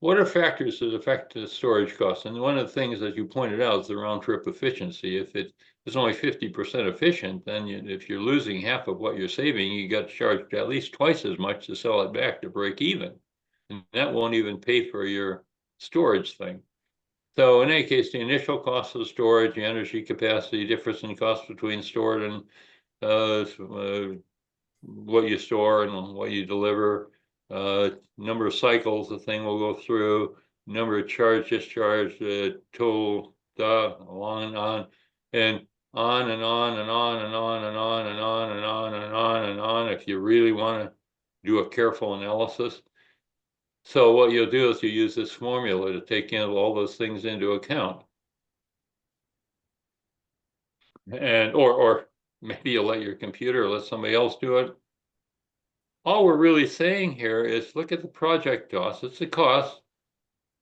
what are factors that affect the storage costs? And one of the things that you pointed out is the round trip efficiency. If it is only 50% efficient, then if you're losing half of what you're saving, you got charged at least twice as much to sell it back to break even. And that won't even pay for your storage thing. So in any case, the initial cost of storage, the energy capacity, difference in cost between stored and what you store and what you deliver, number of cycles the thing will go through, number of charge, discharge, total, on and on, and on and on and on and on and on and on and on and on and on, if you really want to do a careful analysis. So what you'll do is you use this formula to take in all those things into account. And or maybe you'll let your computer, let somebody else do it. All we're really saying here is look at the project cost. It's the cost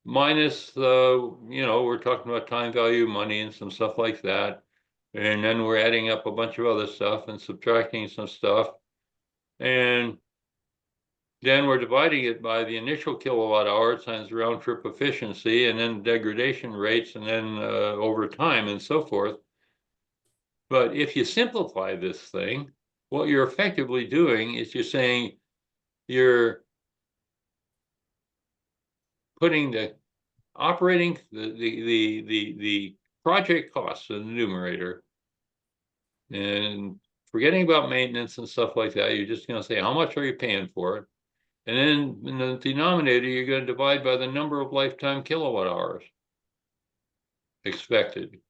minus the, we're talking about time value, money, and some stuff like that. And then we're adding up a bunch of other stuff and subtracting some stuff. And then we're dividing it by the initial kilowatt hour times round trip efficiency, and then degradation rates, and then over time and so forth. But if you simplify this thing, what you're effectively doing is you're saying you're putting the operating the project costs in the numerator, and forgetting about maintenance and stuff like that. You're just going to say how much are you paying for it, and then in the denominator you're going to divide by the number of lifetime kilowatt hours expected.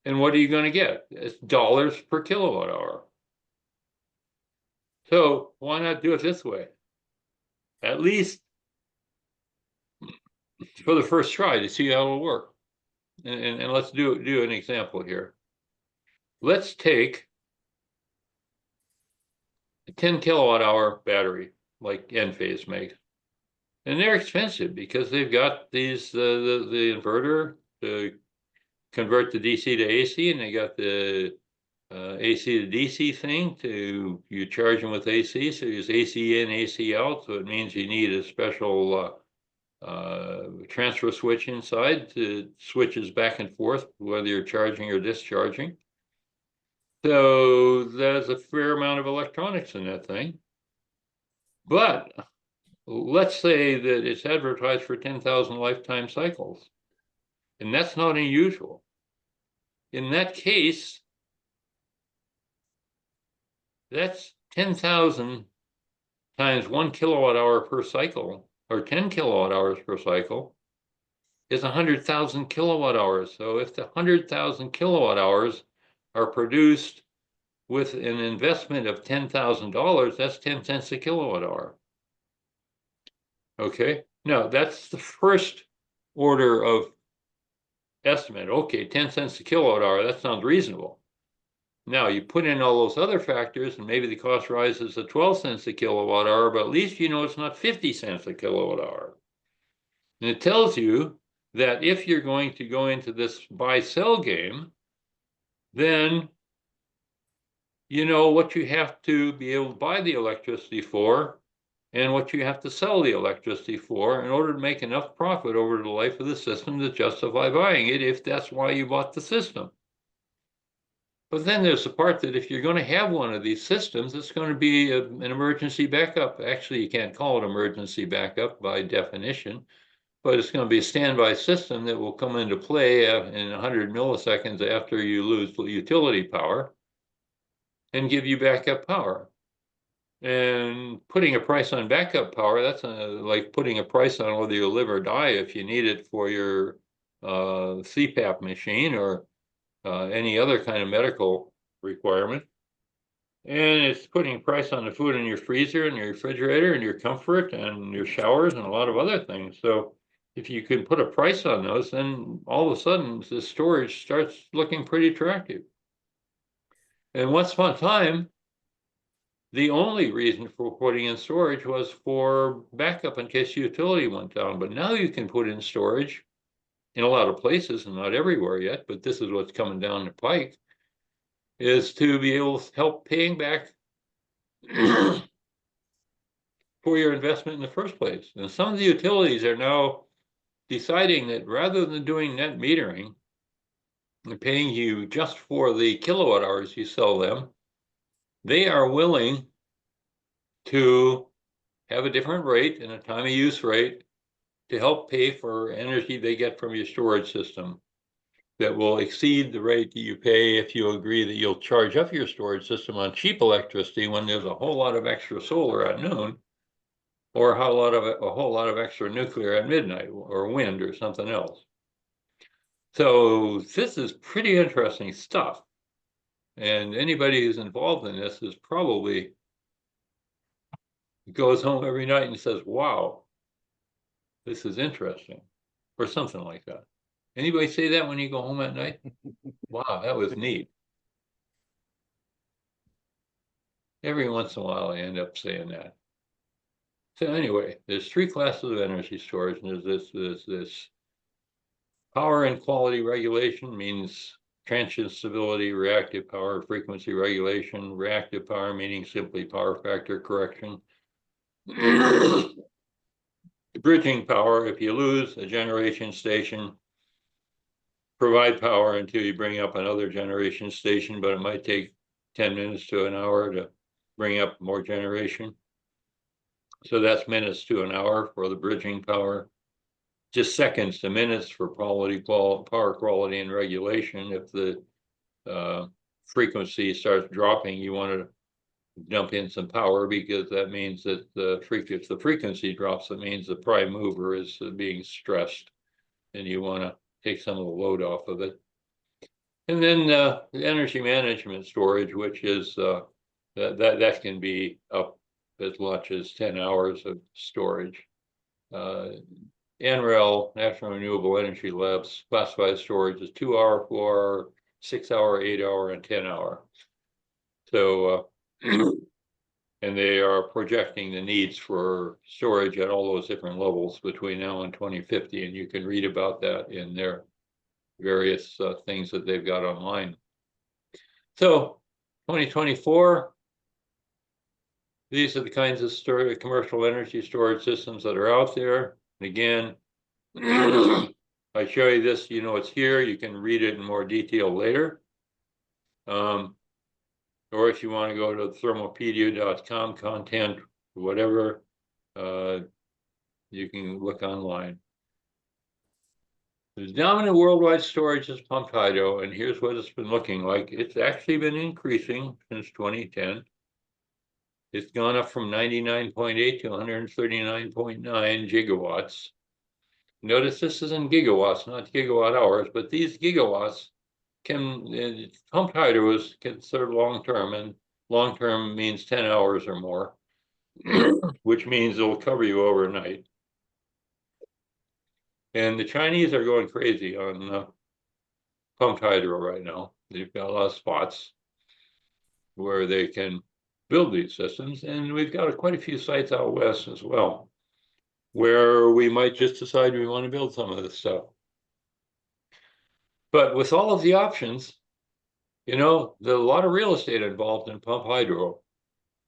And what are you going to get? It's dollars per kilowatt hour. So why not do it this way? At least for the first try to see how it'll work. And let's do an example here. Let's take a 10 kilowatt hour battery like Enphase makes. And they're expensive because they've got these the inverter to convert the DC to AC, and they got the AC to DC thing to you charge them with AC. So there's AC in, AC out. So it means you need a special transfer switch inside to switches back and forth, whether you're charging or discharging. So there's a fair amount of electronics in that thing. But let's say that it's advertised for 10,000 lifetime cycles, and that's not unusual. In that case, that's 10,000 times 1 kilowatt hour per cycle, or 10 kilowatt hours per cycle, is 100,000 kilowatt hours. So if the 100,000 kilowatt hours are produced with an investment of $10,000, that's 10 cents a kilowatt hour. Okay, now that's the first order of estimate. Okay, 10 cents a kilowatt hour, that sounds reasonable. Now you put in all those other factors, and maybe the cost rises to 12 cents a kilowatt hour, but at least you know it's not 50 cents a kilowatt hour. And it tells you that if you're going to go into this buy-sell game, then you know what you have to be able to buy the electricity for and what you have to sell the electricity for in order to make enough profit over the life of the system to justify buying it, if that's why you bought the system. But then there's the part that if you're going to have one of these systems, it's going to be an emergency backup. Actually, you can't call it emergency backup by definition, but it's going to be a standby system that will come into play in 100 milliseconds after you lose utility power and give you backup power. And putting a price on backup power, that's like putting a price on whether you live or die if you need it for your CPAP machine or any other kind of medical requirement. And it's putting a price on the food in your freezer and your refrigerator and your comfort and your showers and a lot of other things. So if you can put a price on those, then all of a sudden the storage starts looking pretty attractive. And once upon a time, the only reason for putting in storage was for backup in case the utility went down. But now you can put in storage in a lot of places, and not everywhere yet, but this is what's coming down the pike, is to be able to help paying back for your investment in the first place. And some of the utilities are now deciding that rather than doing net metering and paying you just for the kilowatt hours you sell them, they are willing to have a different rate and a time of use rate to help pay for energy they get from your storage system that will exceed the rate that you pay if you agree that you'll charge up your storage system on cheap electricity when there's a whole lot of extra solar at noon, or a whole lot of extra nuclear at midnight, or wind or something else. So this is pretty interesting stuff. And anybody who's involved in this is probably goes home every night and says, wow, this is interesting, or something like that. Anybody say that when you go home at night? Wow, that was neat. Every once in a while, I end up saying that. So anyway, there's three classes of energy storage, and there's this power and quality regulation, means transient stability, reactive power, frequency regulation. Reactive power meaning simply power factor correction. Bridging power, if you lose a generation station, provide power until you bring up another generation station, but it might take 10 minutes to an hour to bring up more generation. So that's minutes to an hour for the bridging power. Just seconds to minutes for power quality and regulation. If the frequency starts dropping, you want to dump in some power, because that means that if the frequency drops, it means the prime mover is being stressed, and you want to take some of the load off of it. And then the energy management storage, which is that can be up as much as 10 hours of storage. NREL, National Renewable Energy Labs, classifies storage as 2 hour, 4 hour, 6 hour, 8 hour, and 10 hour. So, and they are projecting the needs for storage at all those different levels between now and 2050. And you can read about that in their various things that they've got online. So 2024, these are the kinds of commercial energy storage systems that are out there. And again, I show you this, you know, it's here. You can read it in more detail later. Or if you want to go to thermopedia.com content, whatever, you can look online. The dominant worldwide storage is pumped hydro, and here's what it's been looking like. It's actually been increasing since 2010. It's gone up from 99.8 to 139.9 gigawatts. Notice this is in gigawatts, not gigawatt hours, but these gigawatts can, pumped hydro is considered long-term, and long-term means 10 hours or more, which means it'll cover you overnight. And the Chinese are going crazy on pumped hydro right now. They've got a lot of spots where they can build these systems, and we've got quite a few sites out west as well, where we might just decide we want to build some of this stuff. But with all of the options, you know, there's a lot of real estate involved in pump hydro,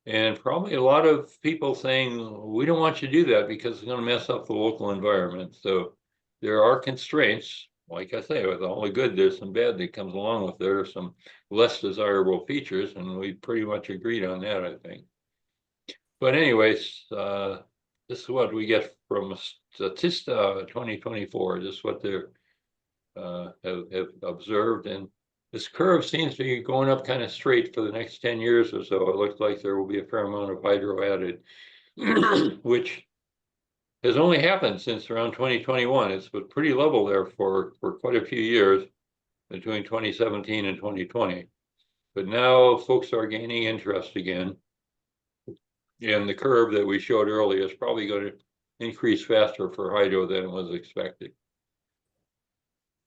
and probably a lot of people saying, we don't want you to do that because it's going to mess up the local environment. So there are constraints. Like I say, with all the good, there's some bad that comes along with it. There are some less desirable features, and we pretty much agreed on that, I think. But anyways, this is what we get from Statista 2024. This is what they have observed, and this curve seems to be going up kind of straight for the next 10 years or so. It looks like there will be a fair amount of hydro added, which has only happened since around 2021. It's been pretty level there for quite a few years between 2017 and 2020. But now folks are gaining interest again. And the curve that we showed earlier is probably going to increase faster for hydro than was expected.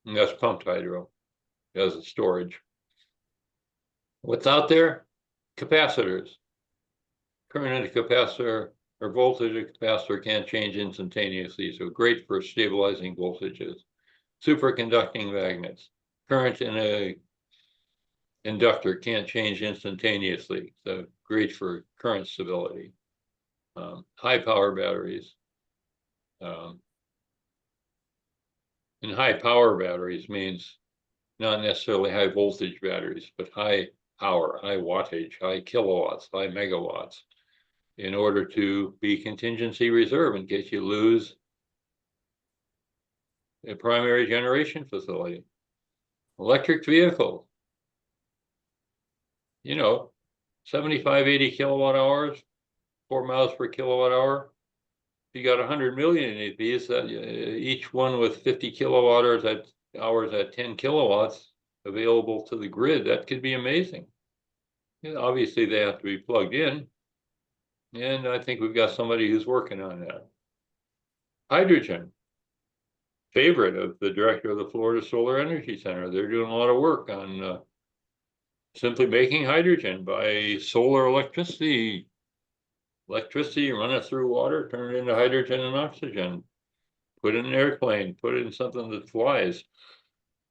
And that's pumped hydro as a storage. What's out there? Capacitors. Current in a capacitor or voltage of capacitor can't change instantaneously, so great for stabilizing voltages. Superconducting magnets. Current in a inductor can't change instantaneously, so great for current stability. high power batteries. And high power batteries means not necessarily high voltage batteries, but high power, high wattage, high kilowatts, high megawatts, in order to be contingency reserve in case you lose a primary generation facility. Electric vehicles, 75, 80 kilowatt hours, 4 miles per kilowatt hour. If you got 100 million of these, each one with 50 kilowatt hours at 10 kilowatts available to the grid, that could be amazing. Obviously, they have to be plugged in. And I think we've got somebody who's working on that. Hydrogen, favorite of the director of the Florida Solar Energy Center. They're doing a lot of work on simply making hydrogen by solar electricity. Electricity, run it through water, turn it into hydrogen and oxygen. Put it in an airplane, put it in something that flies.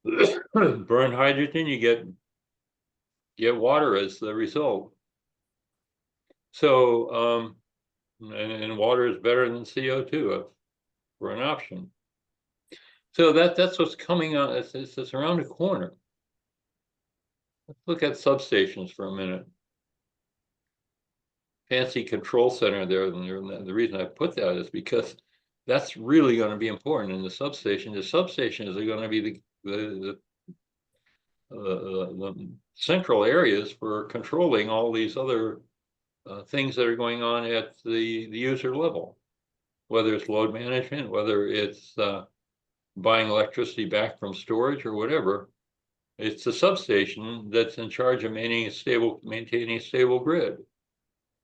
Burn hydrogen, you get water as the result. So, and water is better than CO2 for an option. So that's what's coming on. It's around the corner. Let's look at substations for a minute. Fancy control center there. And the reason I put that is because that's really going to be important in the substation. The substations are going to be the central areas for controlling all these other things that are going on at the user level, whether it's load management, whether it's buying electricity back from storage or whatever. It's the substation that's in charge of maintaining a stable grid.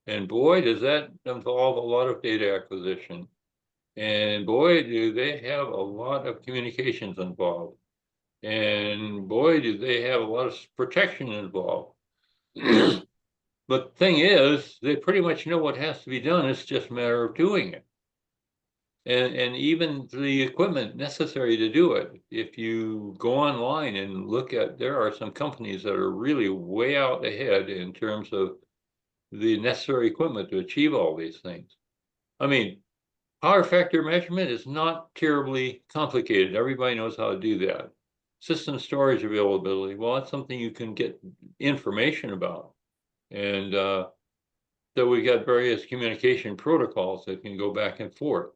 And boy, does that involve a lot of data acquisition. And boy, do they have a lot of communications involved. And boy, do they have a lot of protection involved. But the thing is, they pretty much know what has to be done. It's just a matter of doing it. And even the equipment necessary to do it. If you go online and look at, there are some companies that are really way out ahead in terms of the necessary equipment to achieve all these things. I mean, power factor measurement is not terribly complicated. Everybody knows how to do that. System storage availability, well, that's something you can get information about. And so we got various communication protocols that can go back and forth.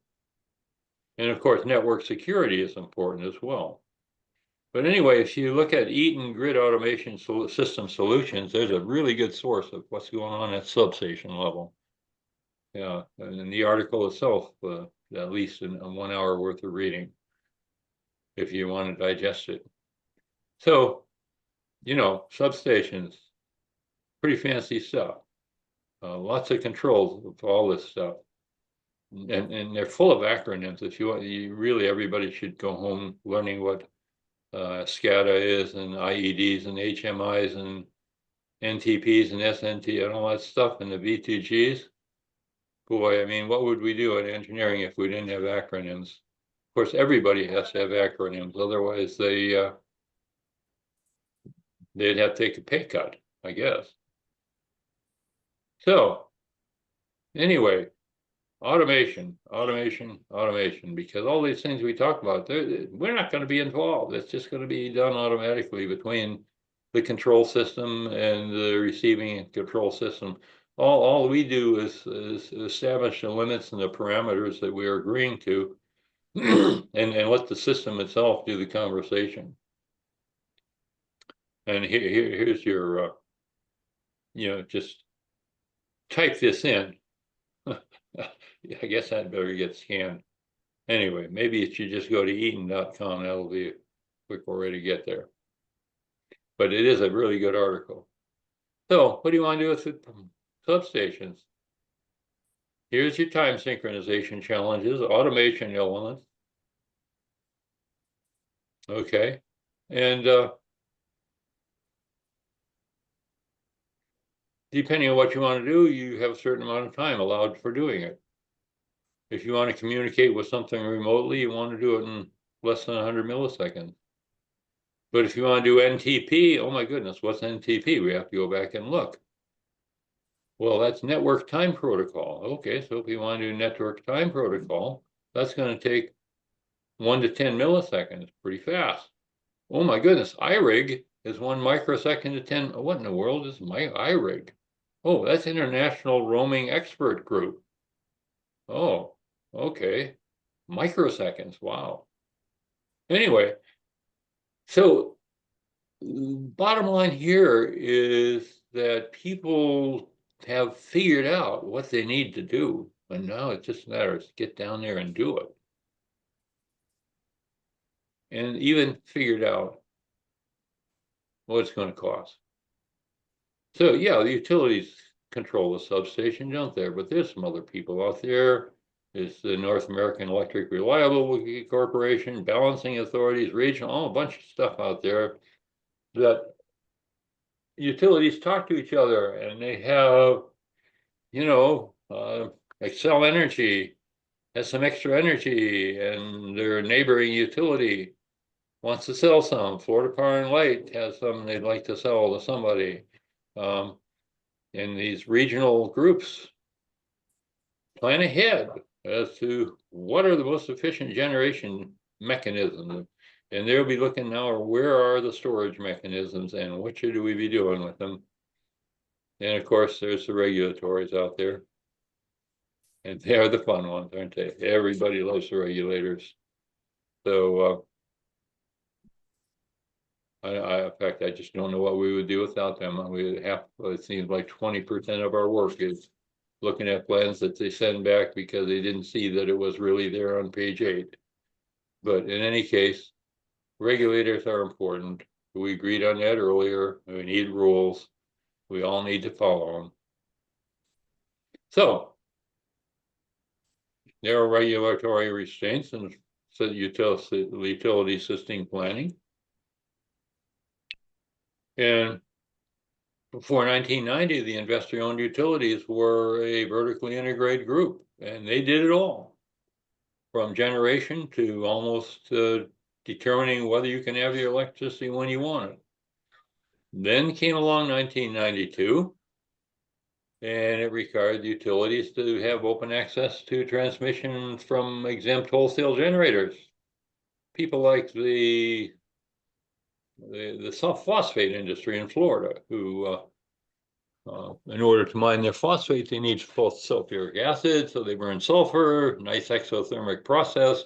And of course, network security is important as well. But anyway, if you look at Eaton Grid Automation System Solutions, there's a really good source of what's going on at substation level. Yeah, and in the article itself, at least in 1 hour worth of reading, if you want to digest it. So, substations, pretty fancy stuff. Lots of controls for all this stuff. And they're full of acronyms. If you want, really, everybody should go home learning what SCADA is, and IEDs, and HMIs, and NTPs, and SNT, and all that stuff, and the V2Gs. Boy, I mean, what would we do in engineering if we didn't have acronyms? Of course, everybody has to have acronyms. Otherwise, they'd have to take a pay cut, I guess. So, anyway. Automation, because all these things we talk about, we're not going to be involved. It's just going to be done automatically between the control system and the receiving and control system. All we do is establish the limits and the parameters that we are agreeing to, and let the system itself do the conversation. And here's your, just type this in. I guess that better get scanned. Anyway, maybe it should just go to eaton.com. That'll be a quick way to get there. But it is a really good article. So what do you want to do with substations? Here's your time synchronization challenges, automation elements. Okay. And depending on what you want to do, you have a certain amount of time allowed for doing it. If you want to communicate with something remotely, you want to do it in less than 100 milliseconds. But if you want to do NTP, oh my goodness, what's NTP? We have to go back and look. Well, that's network time protocol. Okay, so if you want to do network time protocol, that's going to take 1 to 10 milliseconds, pretty fast. Oh my goodness, iRig is 1 microsecond to 10. What in the world is my iRig? Oh, that's International Roaming Expert Group. Oh, okay. Microseconds, wow. Anyway, so bottom line here is that people have figured out what they need to do, and now it just matters to get down there and do it. And even figured out what it's going to cost. So yeah, the utilities control the substation, don't they? But there's some other people out there. There's the North American Electric Reliability Corporation, balancing authorities, regional, oh, a bunch of stuff out there that utilities talk to each other, and they have, you know, Xcel Energy has some extra energy, and their neighboring utility wants to sell some. Florida Power and Light has some they'd like to sell to somebody. And these regional groups plan ahead as to what are the most efficient generation mechanisms. And they'll be looking now, where are the storage mechanisms and what should we be doing with them? And of course, there's the regulatories out there. And they are the fun ones, aren't they? Everybody loves the regulators. So, in fact, I just don't know what we would do without them. We would have, it seems like 20% of our work is looking at plans that they send back because they didn't see that it was really there on page 8. But in any case, regulators are important. We agreed on that earlier. We need rules. We all need to follow them. So there are regulatory restraints and utility system planning. And before 1990, the investor-owned utilities were a vertically integrated group, and they did it all, from generation to almost determining whether you can have your electricity when you want it. Then came along 1992, and it required utilities to have open access to transmission from exempt wholesale generators. People like the phosphate industry in Florida, who in order to mine their phosphate, they need both sulfuric acid, so they burn sulfur, nice exothermic process,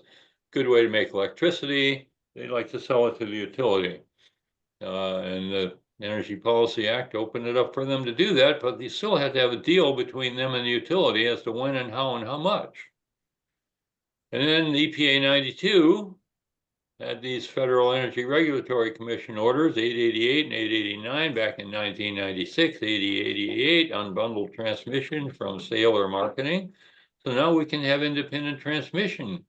good way to make electricity. They like to sell it to the utility. And the Energy Policy Act opened it up for them to do that, but they still had to have a deal between them and the utility as to when and how much. And then the EPA 92 had these Federal Energy Regulatory Commission orders, 888 and 889 back in 1996, 8088 unbundled transmission from sale or marketing. So now we can have independent transmission.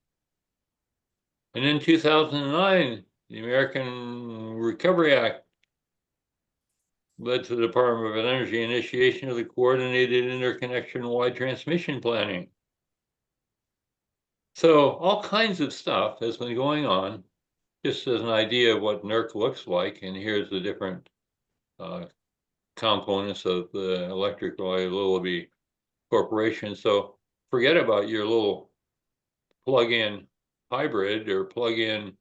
And in 2009, the American Recovery Act led to the Department of Energy initiation of the Coordinated Interconnection-Wide Transmission Planning. So all kinds of stuff has been going on. Just as an idea of what NERC looks like, and here's the different components of the Electric Reliability Corporation. So forget about your little plug-in hybrid or plug-in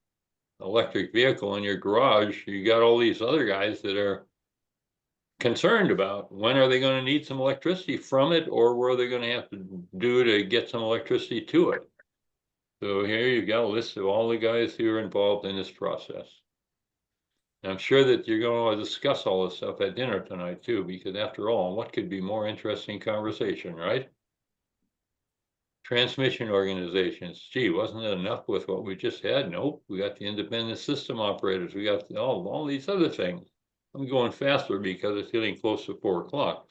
electric vehicle in your garage. You got all these other guys that are concerned about when are they going to need some electricity from it, or what are they going to have to do to get some electricity to it. So here you've got a list of all the guys who are involved in this process. And I'm sure that you're going to discuss all this stuff at dinner tonight too, because after all, what could be more interesting conversation, right? Transmission organizations. Gee, wasn't it enough with what we just had? Nope. We got the independent system operators. We got all these other things. I'm going faster because it's getting close to 4 o'clock.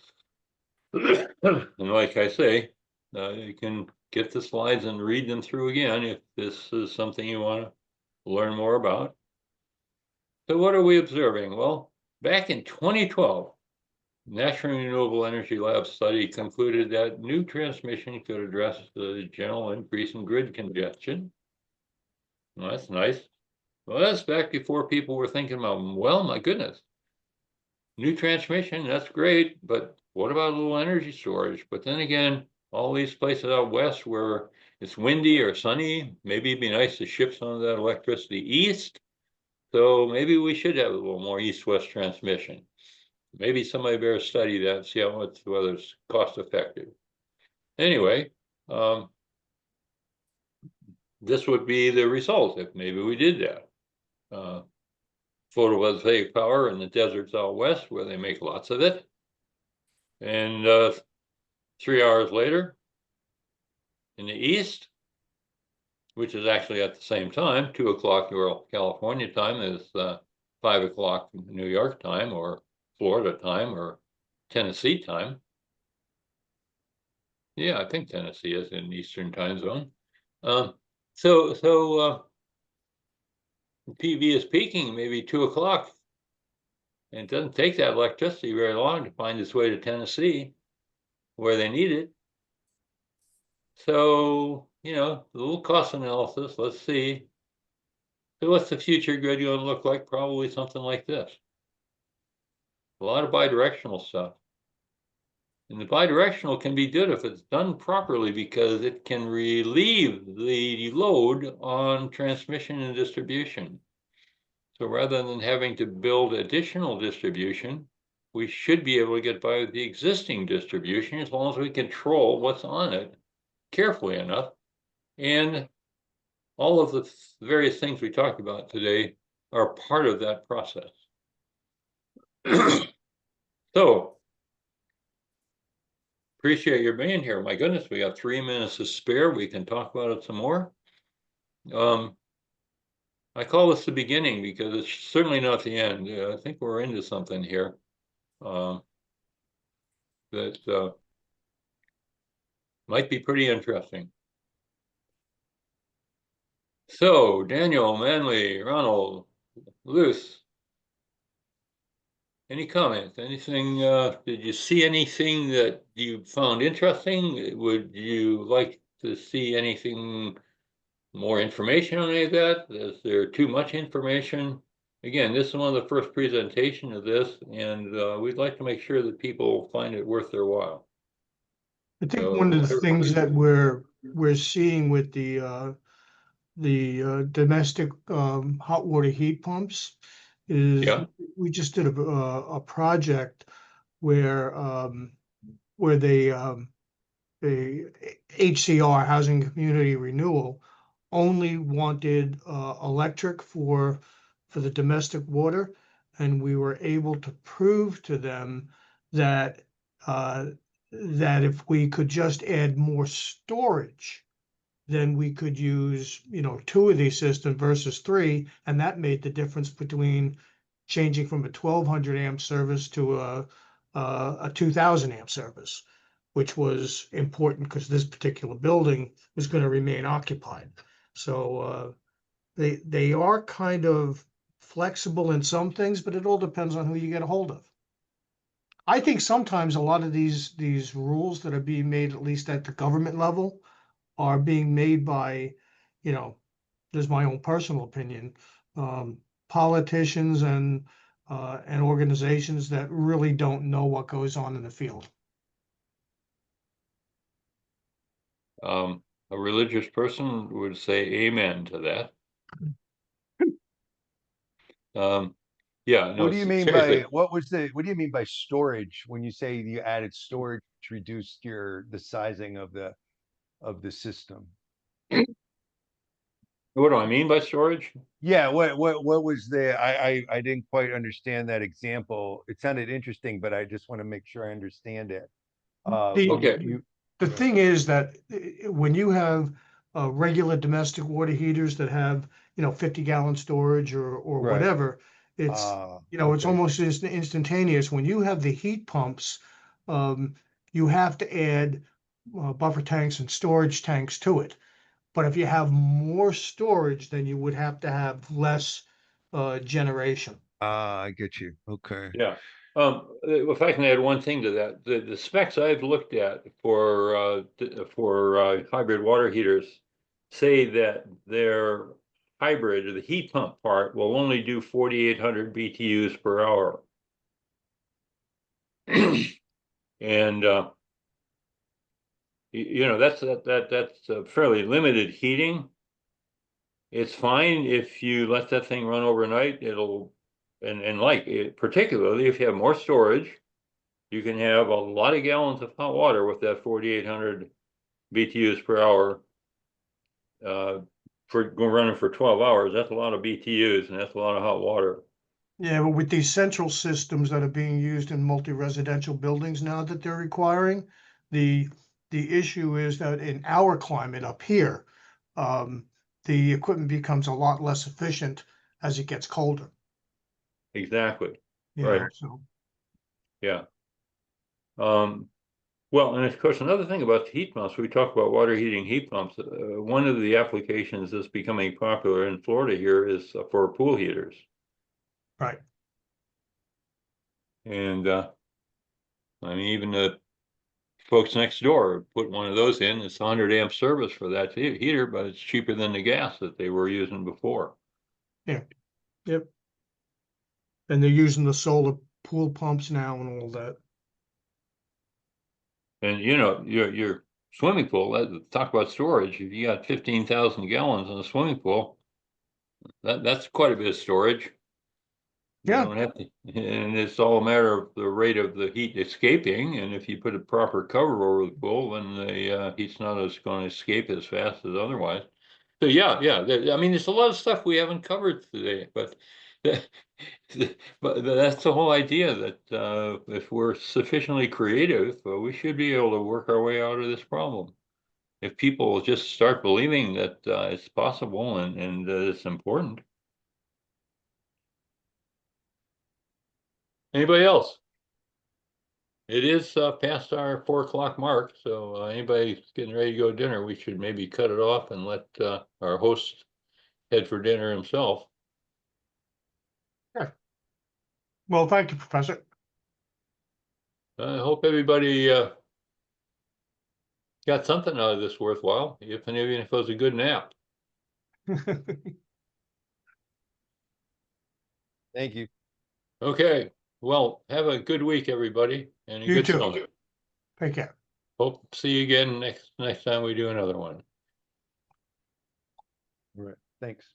And like I say, you can get the slides and read them through again if this is something you want to learn more about. So what are we observing? Well, back in 2012, National Renewable Energy Lab study concluded that new transmission could address the general increase in grid congestion. Well, that's nice. Well, that's back before people were thinking about, well, my goodness, new transmission, that's great, but what about a little energy storage? But then again, all these places out west where it's windy or sunny, maybe it'd be nice to ship some of that electricity east. So maybe we should have a little more east-west transmission. Maybe somebody better study that, see how much, whether it's cost effective. Anyway, this would be the result if maybe we did that. Photovoltaic power in the deserts out west where they make lots of it. And 3 hours later, in the east, which is actually at the same time, 2 o'clock your California time is 5 o'clock New York time or Florida time or Tennessee time. Yeah, I think Tennessee is in Eastern time zone. So PV is peaking maybe 2 o'clock. And it doesn't take that electricity very long to find its way to Tennessee where they need it. So, you know, a little cost analysis, let's see. So what's the future grid going to look like? Probably something like this. A lot of bidirectional stuff. And the bidirectional can be good if it's done properly because it can relieve the load on transmission and distribution. So rather than having to build additional distribution, we should be able to get by with the existing distribution as long as we control what's on it carefully enough. And all of the various things we talked about today are part of that process. So, appreciate your being here. My goodness, we got 3 minutes to spare. We can talk about it some more. I call this the beginning because it's certainly not the end. I think we're into something here that might be pretty interesting. So, Daniel, Manley, Ronald, Luce, any comments? Anything? Did you see anything that you found interesting? Would you like to see anything more information on any of that? Is there too much information? Again, this is one of the first presentation of this, and we'd like to make sure that people find it worth their while. I think So, one of the whatever. things that we're seeing with the domestic hot water heat pumps is Yeah. we just did a project where the HCR, Housing Community Renewal, only wanted electric for the domestic water, and we were able to prove to them that that if we could just add more storage, then we could use, 2 of these systems versus 3, and that made the difference between changing from a 1200 amp service to a 2000 amp service, which was important because this particular building was going to remain occupied. So they are kind of flexible in some things, but it all depends on who you get a hold of. I think sometimes a lot of these rules that are being made, at least at the government level, are being made by, this is my own personal opinion, politicians and organizations that really don't know what goes on in the field. A religious person would say amen to that. Yeah, no, What do you mean seriously. by what do you mean by storage when you say you added storage, which reduced the sizing of the system? What do I mean by storage? Yeah, what was I didn't quite understand that example. It sounded interesting, but I just want to make sure I understand it. Okay. The thing is that when you have regular domestic water heaters that have, 50-gallon storage or Right. whatever, it's, it's okay. almost instantaneous. When you have the heat pumps, you have to add buffer tanks and storage tanks to it. But if you have more storage, then you would have to have less generation. I get you. Okay. Yeah. If I can add one thing to that, the specs I've looked at for hybrid water heaters say that their hybrid or the heat pump part will only do 4,800 BTUs per hour. And, you know, that's fairly limited heating. It's fine if you let that thing run overnight, and like, particularly if you have more storage, you can have a lot of gallons of hot water with that 4,800 BTUs per hour. For running for 12 hours, that's a lot of BTUs and that's a lot of hot water. Yeah, but with these central systems that are being used in multi-residential buildings now that they're requiring, the issue is that in our climate up here, the equipment becomes a lot less efficient as it gets colder. Exactly. You Right. know, so Yeah. Well, and of course, another thing about the heat pumps, we talk about water heating heat pumps. One of the applications that's becoming popular in Florida here is for pool heaters. right. And I mean, even the folks next door put one of those in. It's 100 amp service for that heater, but it's cheaper than the gas that they were using before. Yep. And they're using the solar pool pumps now and all that. And you know, your swimming pool, talk about storage, if you got 15,000 gallons in a swimming pool, that's quite a bit of storage. You Yeah. don't have to, and it's all a matter of the rate of the heat escaping, and if you put a proper cover over the pool, then the heat's not going to escape as fast as otherwise. So yeah, I mean, there's a lot of stuff we haven't covered today, but but that's the whole idea that if we're sufficiently creative, we should be able to work our way out of this problem. If people just start believing that it's possible and it's important. Anybody else? It is past our 4 o'clock mark, so anybody getting ready to go to dinner, we should maybe cut it off and let our host head for dinner himself. Well, thank you, Professor. I hope everybody got something out of this worthwhile, even if it was a good nap. Thank you. Okay, well, have a good week, everybody, and a You good too. summer. Take care. Hope to see you again next time we do another one. All right. Thanks.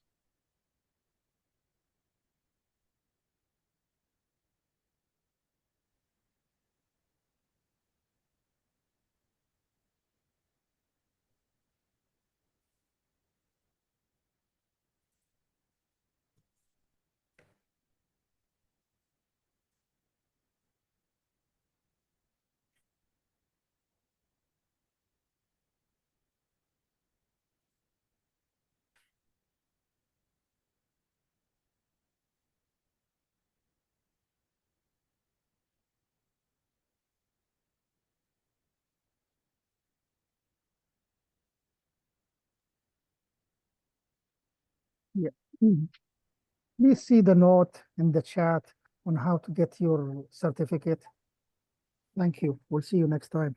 Yeah. Please see the note in the chat on how to get your certificate. Thank you. We'll see you next time.